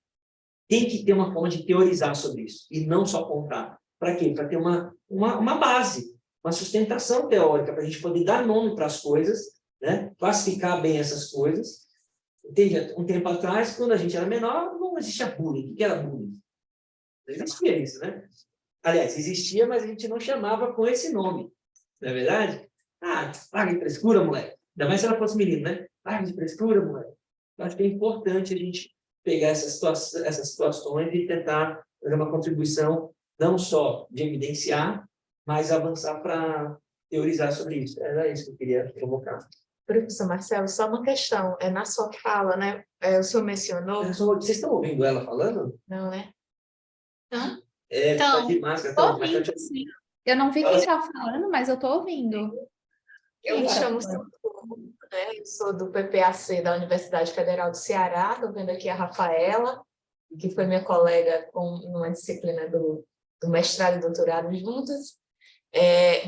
Tem que ter uma forma de teorizar sobre isso, e não só contar. Para quê? Para ter uma base, uma sustentação teórica, para a gente poder dar nome para as coisas, né? Classificar bem essas coisas. Entende? Um tempo atrás, quando a gente era menor, não existia bullying. O que era bullying? Não existia isso, né? Aliás, existia, mas a gente não chamava com esse nome. Não é verdade? Larga de frescura, moleque. Ainda mais se ela fosse menino, né? Larga de frescura, moleque. Eu acho que é importante a gente pegar essas situações e tentar fazer uma contribuição não só de evidenciar, mas avançar para teorizar sobre isso. Era isso que eu queria provocar.
Professor Marcelo, só uma questão, na sua fala, né? O senhor mencionou...
Vocês estão ouvindo ela falando?
Não, né?
Hã?
Tá de máscara,
tô ouvindo, sim. Eu não vi quem está falando, mas eu estou ouvindo.
Eu me chamo Socorro, né? Eu sou do PPAC da Universidade Federal do Ceará, estou vendo aqui a Rafaela, que foi minha colega numa disciplina do mestrado e doutorado juntas.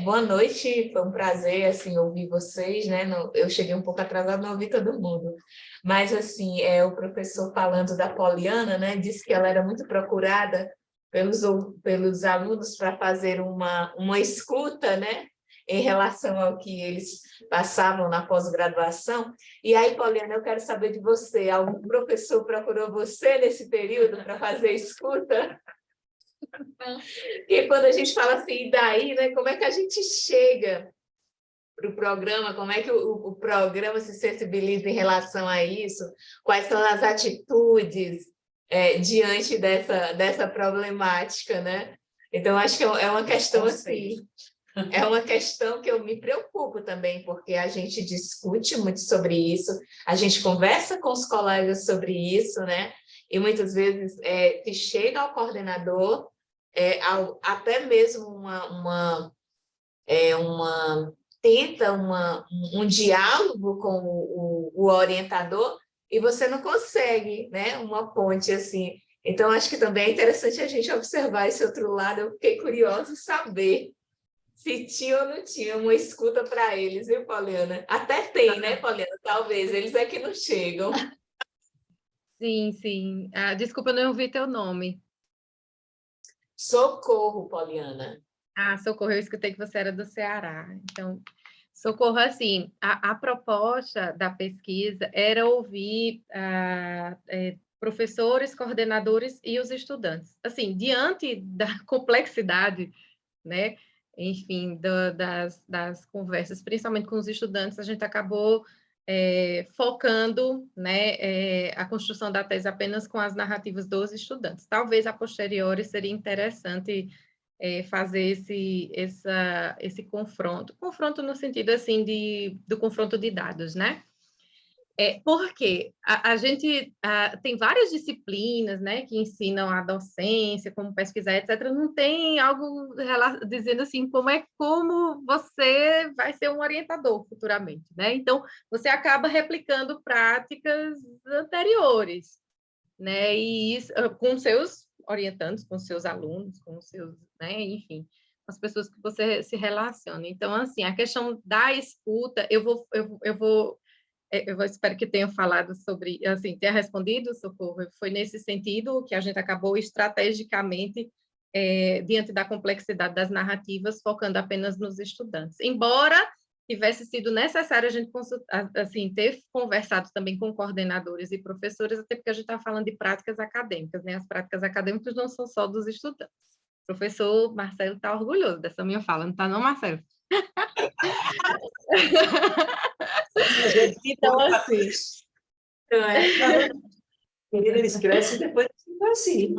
Boa noite, foi um prazer assim, ouvir vocês, né? Eu cheguei um pouco atrasada, não ouvi todo mundo. Mas assim, o professor falando da Poliana, né? Disse que ela era muito procurada pelos alunos para fazer uma escuta, né? Em relação ao que eles passavam na pós-graduação. E aí, Poliana, eu quero saber de você, algum professor procurou você nesse período para fazer escuta? E quando a gente fala assim, e daí, né, como é que a gente chega para o programa, como é que o programa se sensibiliza em relação a isso, quais são as atitudes diante dessa problemática, né? Então, acho que é uma questão assim, é uma questão que eu me preocupo também, porque a gente discute muito sobre isso, a gente conversa com os colegas sobre isso, né? E muitas vezes se chega ao coordenador, até mesmo tenta um diálogo com o orientador e você não consegue, né, uma ponte assim. Então, acho que também é interessante a gente observar esse outro lado. Eu fiquei curiosa em saber se tinha ou não tinha uma escuta para eles, viu, Poliana? Até tem, né, Poliana? Talvez, eles é que não chegam.
Sim, sim. Desculpa, eu não ouvi teu nome.
Socorro, Poliana.
Socorro, eu escutei que você era do Ceará. Então, Socorro, assim, a proposta da pesquisa era ouvir professores, coordenadores e os estudantes. Assim, diante da complexidade, né, enfim, das conversas, principalmente com os estudantes, a gente acabou focando, né, a construção da tese apenas com as narrativas dos estudantes. Talvez a posteriori seria interessante fazer esse confronto no sentido assim do confronto de dados, né? Porque a gente tem várias disciplinas, né, que ensinam a docência, como pesquisar, etc. Não tem algo dizendo assim como você vai ser um orientador futuramente, né? Então, você acaba replicando práticas anteriores, né? E isso, com seus orientandos, com seus alunos, com seus, né, enfim, com as pessoas que você se relaciona. Então, assim, a questão da escuta, eu espero que tenha falado sobre, assim, tenha respondido, Socorro, foi nesse sentido que a gente acabou estrategicamente, diante da complexidade das narrativas, focando apenas nos estudantes. Embora tivesse sido necessário a gente assim, ter conversado também com coordenadores e professores, até porque a gente está falando de práticas acadêmicas, né? As práticas acadêmicas não são só dos estudantes. O professor Marcelo está orgulhoso dessa minha fala, não está não, Marcelo? Então, assim...
Eles crescem e depois ficam assim.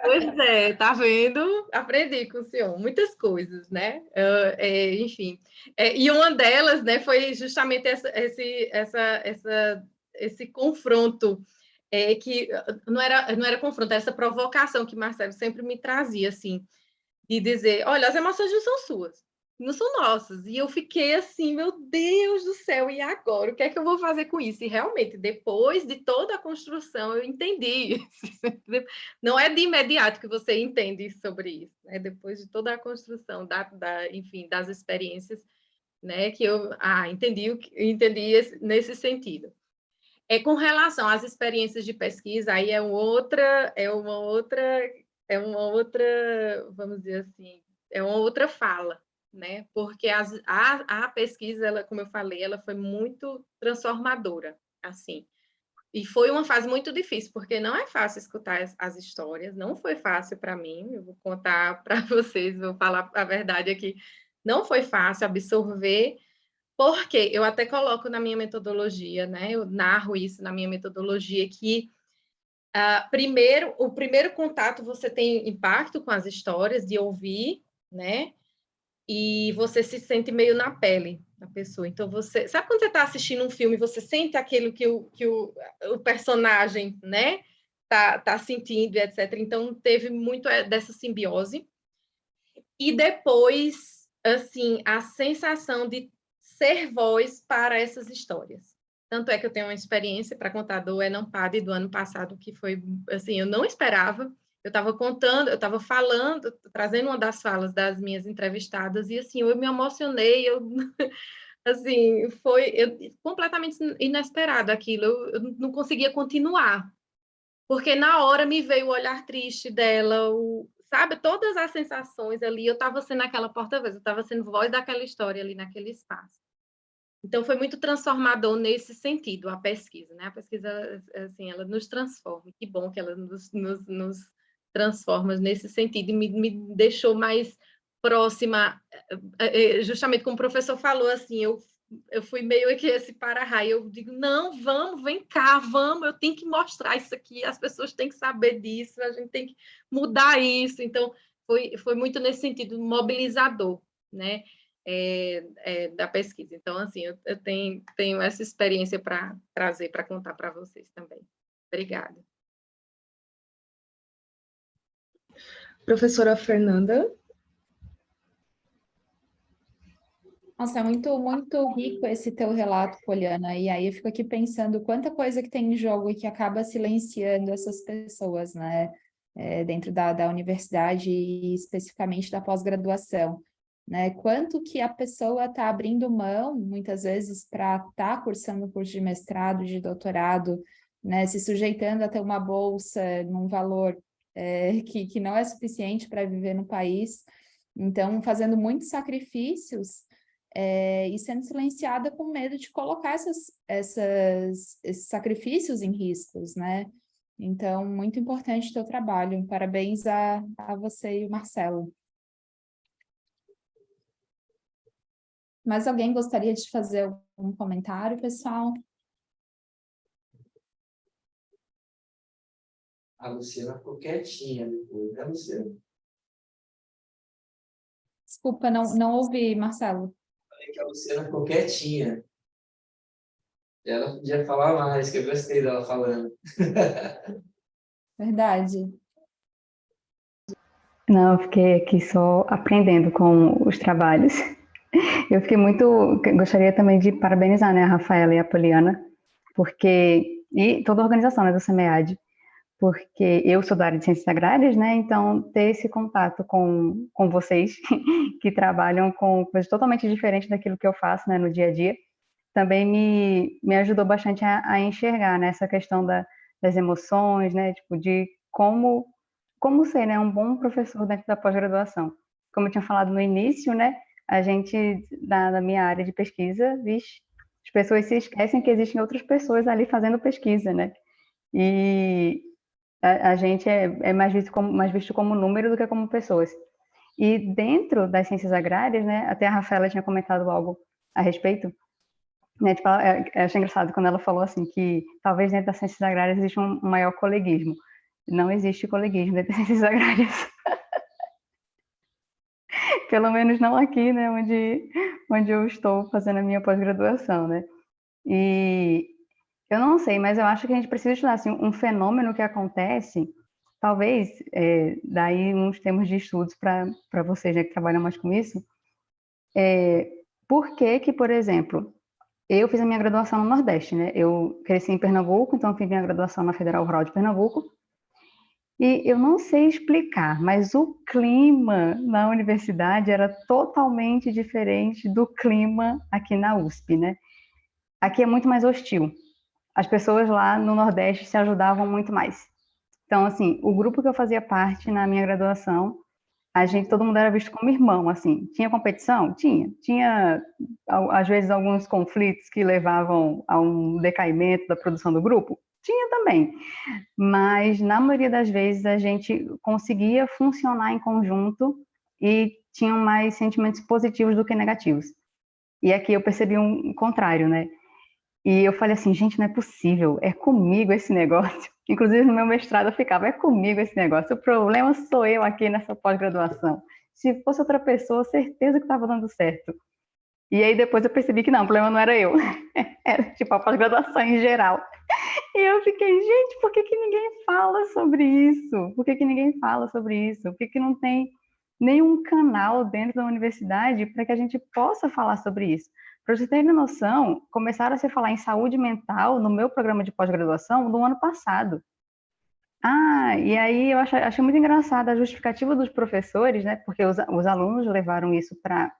Pois é, tá vendo? Aprendi com o senhor muitas coisas, né? Enfim. E uma delas, né, foi justamente esse confronto, que não era confronto, era essa provocação que Marcelo sempre me trazia, assim, de dizer, olha, as emoções não são suas, não são nossas. E eu fiquei assim, meu Deus do céu, e agora? O que é que eu vou fazer com isso? E realmente, depois de toda a construção, eu entendi isso. Não é de imediato que você entende sobre isso, né? Depois de toda a construção, enfim, das experiências, né, que eu entendi nesse sentido. Com relação às experiências de pesquisa, aí é uma outra, vamos dizer assim, é uma outra fala, né? Porque a pesquisa, ela, como eu falei, ela foi muito transformadora, assim. E foi uma fase muito difícil, porque não é fácil escutar as histórias, não foi fácil para mim, eu vou contar para vocês, vou falar a verdade aqui, não foi fácil absorver, porque eu até coloco na minha metodologia, né? Eu narro isso na minha metodologia, que o primeiro contato você tem impacto com as histórias, de ouvir, né? E você se sente meio na pele da pessoa. Então, sabe quando você está assistindo um filme, você sente aquilo que o personagem, né, tá sentindo, etc. Então, teve muito dessa simbiose. E depois, assim, a sensação de ser voz para essas histórias. Tanto é que eu tenho uma experiência para contar do Enampade do ano passado, que foi, assim, eu não esperava. Eu estava contando, eu estava falando, trazendo uma das falas das minhas entrevistadas, e, assim, eu me emocionei, assim, foi completamente inesperado aquilo, eu não conseguia continuar, porque na hora me veio o olhar triste dela, sabe, todas as sensações ali, eu estava sendo aquela porta-voz, eu estava sendo voz daquela história ali naquele espaço. Então, foi muito transformador nesse sentido, a pesquisa, né? A pesquisa, assim, ela nos transforma. Que bom que ela nos transforma nesse sentido e me deixou mais próxima, justamente como o professor falou, assim, eu fui meio que esse para-raio, eu digo, não, vamos, vem cá, vamos, eu tenho que mostrar isso aqui, as pessoas têm que saber disso, a gente tem que mudar isso. Então, foi muito nesse sentido, mobilizador, né? Da pesquisa. Então, assim, eu tenho essa experiência para trazer, para contar para vocês também. Obrigada.
Professora Fernanda?
Nossa, é muito, muito rico esse teu relato, Poliana. E aí eu fico aqui pensando quanta coisa que tem em jogo e que acaba silenciando essas pessoas, né? Dentro da universidade e especificamente da pós-graduação, né? Quanto que a pessoa está abrindo mão, muitas vezes, para estar cursando o curso de mestrado, de doutorado, né? Se sujeitando a ter uma bolsa num valor que não é suficiente para viver no país. Então, fazendo muitos sacrifícios e sendo silenciada com medo de colocar esses sacrifícios em riscos, né? Então, muito importante o teu trabalho. Parabéns a você e o Marcelo. Mais alguém gostaria de fazer algum comentário, pessoal?
A Luciana ficou quietinha depois, né, Luciana?
Desculpa, não ouvi, Marcelo.
Falei que a Luciana ficou quietinha. Ela podia falar mais, que eu gostei dela falando.
Verdade.
Não, eu fiquei aqui só aprendendo com os trabalhos. Eu fiquei muito... Gostaria também de parabenizar, né, a Rafaela e a Poliana, porque... E toda a organização, né, do SEMEAD, porque eu sou da área de ciências agrárias, né, então ter esse contato com vocês, que trabalham com coisas totalmente diferentes daquilo que eu faço, né, no dia a dia, também me ajudou bastante a enxergar, né, essa questão das emoções, né, tipo, de como ser, né, um bom professor dentro da pós-graduação. Como eu tinha falado no início, né, a gente, da minha área de pesquisa, vixe, as pessoas se esquecem que existem outras pessoas ali fazendo pesquisa, né, e a gente é mais visto como número do que como pessoas. E dentro das ciências agrárias, né, até a Rafaela tinha comentado algo a respeito, né, tipo, eu achei engraçado quando ela falou assim que talvez dentro das ciências agrárias existe um maior coleguismo. Não existe coleguismo dentro das ciências agrárias. Pelo menos não aqui, né, onde eu estou fazendo a minha pós-graduação, né. E eu não sei, mas eu acho que a gente precisa estudar assim, um fenômeno que acontece, talvez, daí uns termos de estudos para vocês, né, que trabalham mais com isso, por que, por exemplo, eu fiz a minha graduação no Nordeste, né? Eu cresci em Pernambuco, então fiz minha graduação na Federal Rural de Pernambuco. E eu não sei explicar, mas o clima na universidade era totalmente diferente do clima aqui na USP, né? Aqui é muito mais hostil. As pessoas lá no Nordeste se ajudavam muito mais. Então, assim, o grupo que eu fazia parte na minha graduação, todo mundo era visto como irmão, assim. Tinha competição? Tinha, às vezes, alguns conflitos que levavam a um decaimento da produção do grupo? Tinha também. Mas, na maioria das vezes, a gente conseguia funcionar em conjunto e tinham mais sentimentos positivos do que negativos. E aqui eu percebi um contrário, né? E eu falei assim, gente, não é possível, é comigo esse negócio. Inclusive, no meu mestrado eu ficava, é comigo esse negócio, o problema sou eu aqui nessa pós-graduação. Se fosse outra pessoa, certeza que estava dando certo. E aí depois eu percebi que não, o problema não era eu, era tipo a pós-graduação em geral. E eu fiquei, gente, por que ninguém fala sobre isso? Por que ninguém fala sobre isso? Por que não tem nenhum canal dentro da universidade para que a gente possa falar sobre isso? Para vocês terem noção, começaram a se falar em saúde mental no meu programa de pós-graduação no ano passado. E aí eu achei muito engraçada a justificativa dos professores, né? Porque os alunos levaram isso para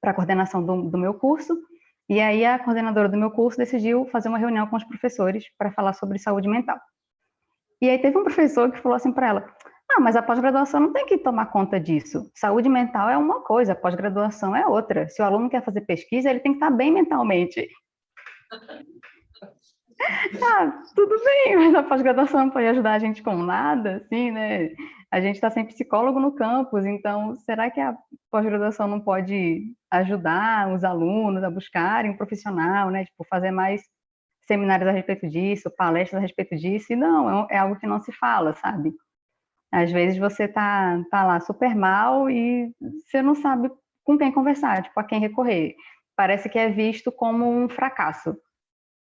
a coordenação do meu curso, e aí a coordenadora do meu curso decidiu fazer uma reunião com os professores para falar sobre saúde mental. E aí teve um professor que falou assim para ela, mas a pós-graduação não tem que tomar conta disso. Saúde mental é uma coisa, a pós-graduação é outra. Se o aluno quer fazer pesquisa, ele tem que estar bem mentalmente. Tudo bem, mas a pós-graduação não pode ajudar a gente com nada, assim, né? A gente está sem psicólogo no campus, então será que a pós-graduação não pode ajudar os alunos a buscarem um profissional, né? Tipo, fazer mais seminários a respeito disso, palestras a respeito disso? E não, é algo que não se fala, sabe? Às vezes você tá lá super mal e você não sabe com quem conversar, tipo, a quem recorrer. Parece que é visto como um fracasso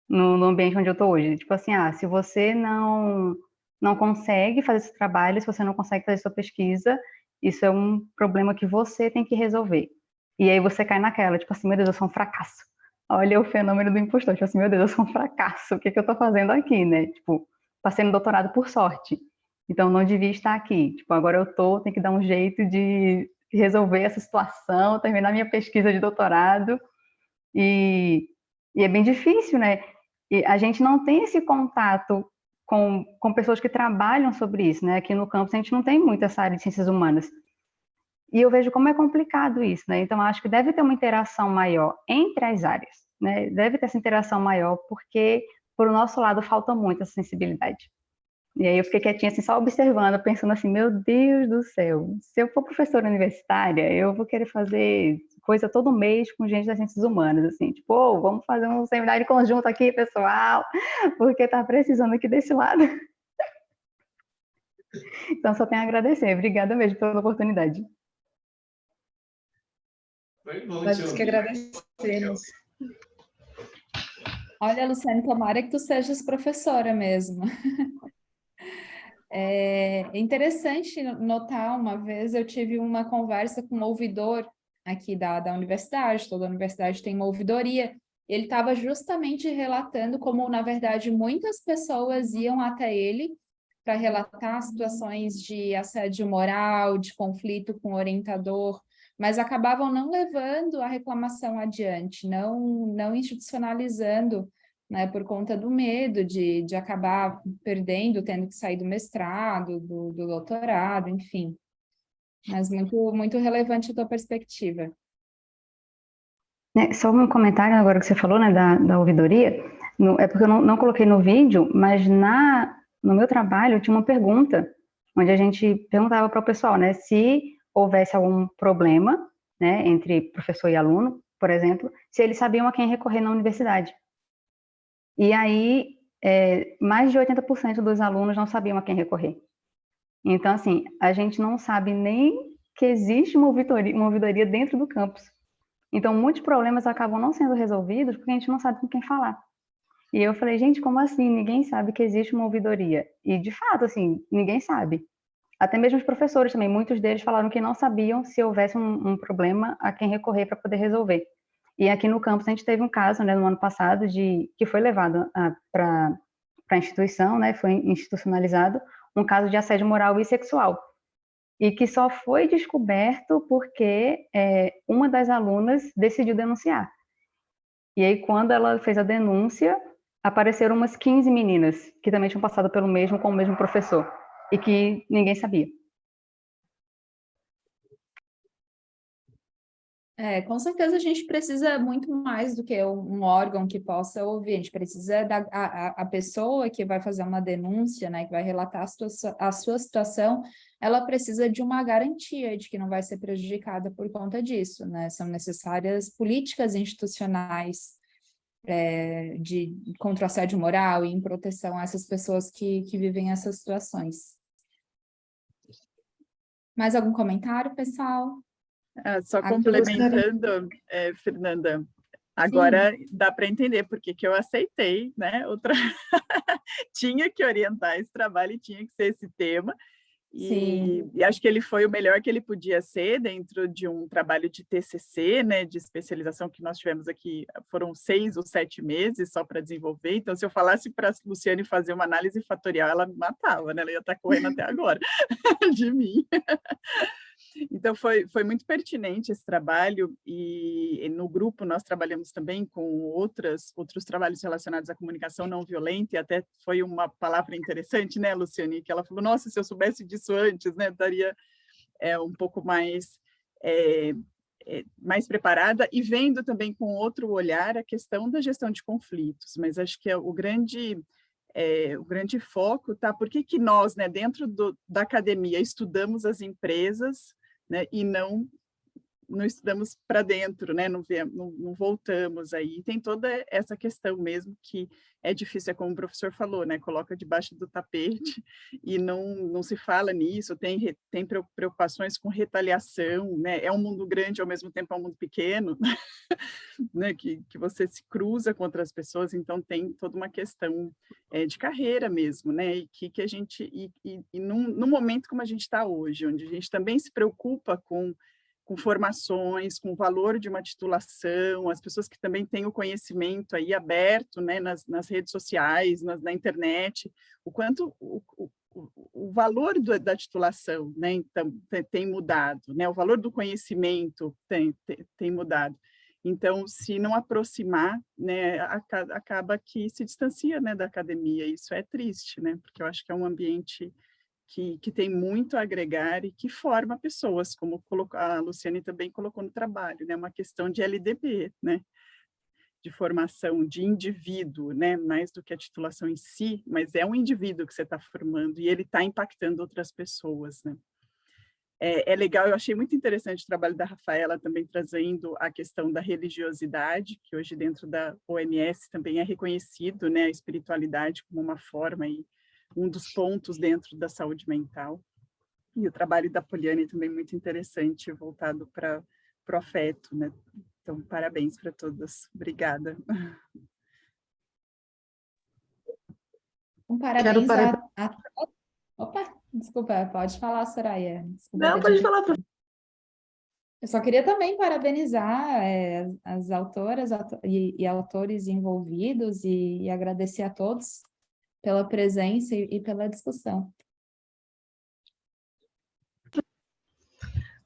no ambiente onde eu estou hoje. Tipo assim, se você não consegue fazer esse trabalho, se você não consegue fazer sua pesquisa, isso é um problema que você tem que resolver. E aí você cai naquela, tipo assim, meu Deus, eu sou um fracasso. Olha o fenômeno do impostor, tipo assim, meu Deus, eu sou um fracasso, o que eu tô fazendo aqui, né? Tipo, passei no doutorado por sorte, então não devia estar aqui. Tipo, agora eu tenho que dar um jeito de resolver essa situação, terminar minha pesquisa de doutorado, e é bem difícil, né? E a gente não tem esse contato com pessoas que trabalham sobre isso, né? Aqui no campus a gente não tem muito essa área de ciências humanas. E eu vejo como é complicado isso, né? Então, acho que deve ter uma interação maior entre as áreas, né? Deve ter essa interação maior, porque, por o nosso lado, falta muito essa sensibilidade. E aí eu fiquei quietinha, assim, só observando, pensando assim, meu Deus do céu, se eu for professora universitária, eu vou querer fazer coisa todo mês com gente das ciências humanas, assim, tipo, vamos fazer um seminário conjunto aqui, pessoal, porque tá precisando aqui desse lado. Então, só tenho a agradecer. Obrigada mesmo pela oportunidade.
Foi bom,
Nós que agradecemos.
Olha, Luciane, tomara que tu sejas professora mesmo. É interessante notar, uma vez eu tive uma conversa com um ouvidor aqui da universidade, toda a universidade tem uma ouvidoria, ele estava justamente relatando como, na verdade, muitas pessoas iam até ele para relatar situações de assédio moral, de conflito com o orientador, mas acabavam não levando a reclamação adiante, não institucionalizando, né, por conta do medo de acabar perdendo, tendo que sair do mestrado, do doutorado, enfim. Mas muito relevante a tua perspectiva.
Só um comentário agora que você falou, né, da ouvidoria, é porque eu não coloquei no vídeo, mas no meu trabalho tinha uma pergunta, onde a gente perguntava para o pessoal, né, se houvesse algum problema, né, entre professor e aluno, por exemplo, se eles sabiam a quem recorrer na universidade. E aí, mais de 80% dos alunos não sabiam a quem recorrer. Então, assim, a gente não sabe nem que existe uma ouvidoria dentro do campus. Então, muitos problemas acabam não sendo resolvidos porque a gente não sabe com quem falar. E eu falei, gente, como assim? Ninguém sabe que existe uma ouvidoria. E, de fato, assim, ninguém sabe. Até mesmo os professores também, muitos deles falaram que não sabiam se houvesse um problema a quem recorrer para poder resolver. E aqui no campus a gente teve um caso, né, no ano passado, que foi levado para a instituição, né, foi institucionalizado, um caso de assédio moral e sexual. E que só foi descoberto porque uma das alunas decidiu denunciar. E aí, quando ela fez a denúncia, apareceram umas 15 meninas que também tinham passado pelo mesmo com o mesmo professor e que ninguém sabia.
Com certeza a gente precisa muito mais do que um órgão que possa ouvir, a gente precisa a pessoa que vai fazer uma denúncia, né, que vai relatar a sua situação, ela precisa de uma garantia de que não vai ser prejudicada por conta disso, né? São necessárias políticas institucionais contra o assédio moral e em proteção a essas pessoas que vivem essas situações. Mais algum comentário, pessoal?
Só complementando, Fernanda, agora dá para entender porque que eu aceitei, né? Tinha que orientar esse trabalho e tinha que ser esse tema. E acho que ele foi o melhor que ele podia ser dentro de um trabalho de TCC, né, de especialização que nós tivemos aqui, foram 6 ou 7 meses só para desenvolver, então se eu falasse para a Luciane fazer uma análise fatorial, ela me matava, né, ela ia estar correndo até agora de mim. Então, foi muito pertinente esse trabalho e no grupo nós trabalhamos também com outros trabalhos relacionados à comunicação não violenta e até foi uma palavra interessante, né, Luciane, que ela falou, nossa, se eu soubesse disso antes, né, estaria um pouco mais preparada e vendo também com outro olhar a questão da gestão de conflitos, mas acho que o grande foco, tá? Por que nós, né, dentro da academia, estudamos as empresas, né, e não estudamos para dentro, né, não voltamos aí. Tem toda essa questão mesmo que é difícil, é como o professor falou, né, coloca debaixo do tapete e não se fala nisso, tem preocupações com retaliação, né, é um mundo grande, ao mesmo tempo é um mundo pequeno, né, que você se cruza com outras pessoas, então tem toda uma questão de carreira mesmo, né, e que a gente, num momento como a gente está hoje, onde a gente também se preocupa com formações, com o valor de uma titulação, as pessoas que também têm o conhecimento aí aberto, né, nas redes sociais, na internet, o quanto o valor da titulação, né, então, tem mudado, né, o valor do conhecimento tem mudado. Então, se não aproximar, né, acaba que se distancia, né, da academia, isso é triste, né, porque eu acho que é um ambiente que tem muito a agregar e que forma pessoas, como a Luciane também colocou no trabalho, né, uma questão de LDB, né, de formação de indivíduo, né, mais do que a titulação em si, mas é um indivíduo que você está formando e ele está impactando outras pessoas, né. É legal, eu achei muito interessante o trabalho da Rafaela também trazendo a questão da religiosidade, que hoje dentro da OMS também é reconhecido, né, a espiritualidade como uma forma e um dos pontos dentro da saúde mental. E o trabalho da Poliane também muito interessante, voltado para o afeto, né? Então, parabéns para todas. Obrigada.
parabéns Opa, desculpa, pode falar, Soraya. Desculpa,
Não, pode falar.
Eu só queria também parabenizar as autoras e autores envolvidos e agradecer a todos pela presença e pela discussão.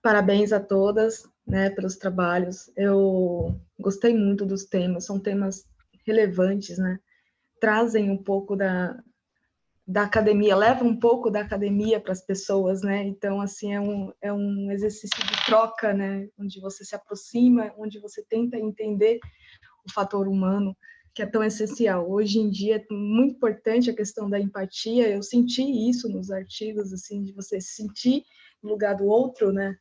Parabéns a todas, né, pelos trabalhos. Eu gostei muito dos temas, são temas relevantes, né? Trazem um pouco da academia, levam um pouco da academia para as pessoas, né? Então, assim, é um exercício de troca, né? Onde você se aproxima, onde você tenta entender o fator humano, que é tão essencial. Hoje em dia é muito importante a questão da empatia. Eu senti isso nos artigos, assim, de você se sentir no lugar do outro, né?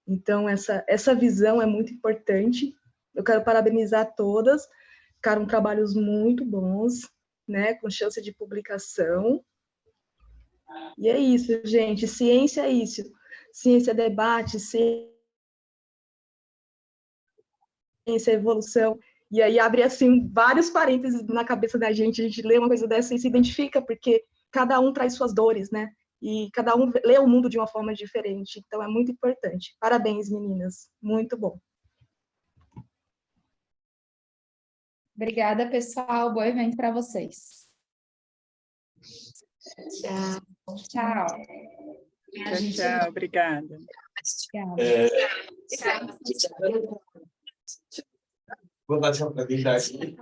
Então, essa visão é muito importante. Eu quero parabenizar todas, ficaram trabalhos muito bons, né, com chance de publicação. E é isso, gente. Ciência é isso. Ciência é debate, ciência é evolução. E aí abre, assim, vários parênteses na cabeça da gente. A gente lê uma coisa dessa e se identifica, porque cada um traz suas dores, né? E cada um lê o mundo de uma forma diferente. Então, é muito importante. Parabéns, meninas. Muito bom.
Obrigada, pessoal. Bom evento para vocês.
Tchau.
Tchau.
Tchau, obrigada.
Vou dar tchau para quem está aqui.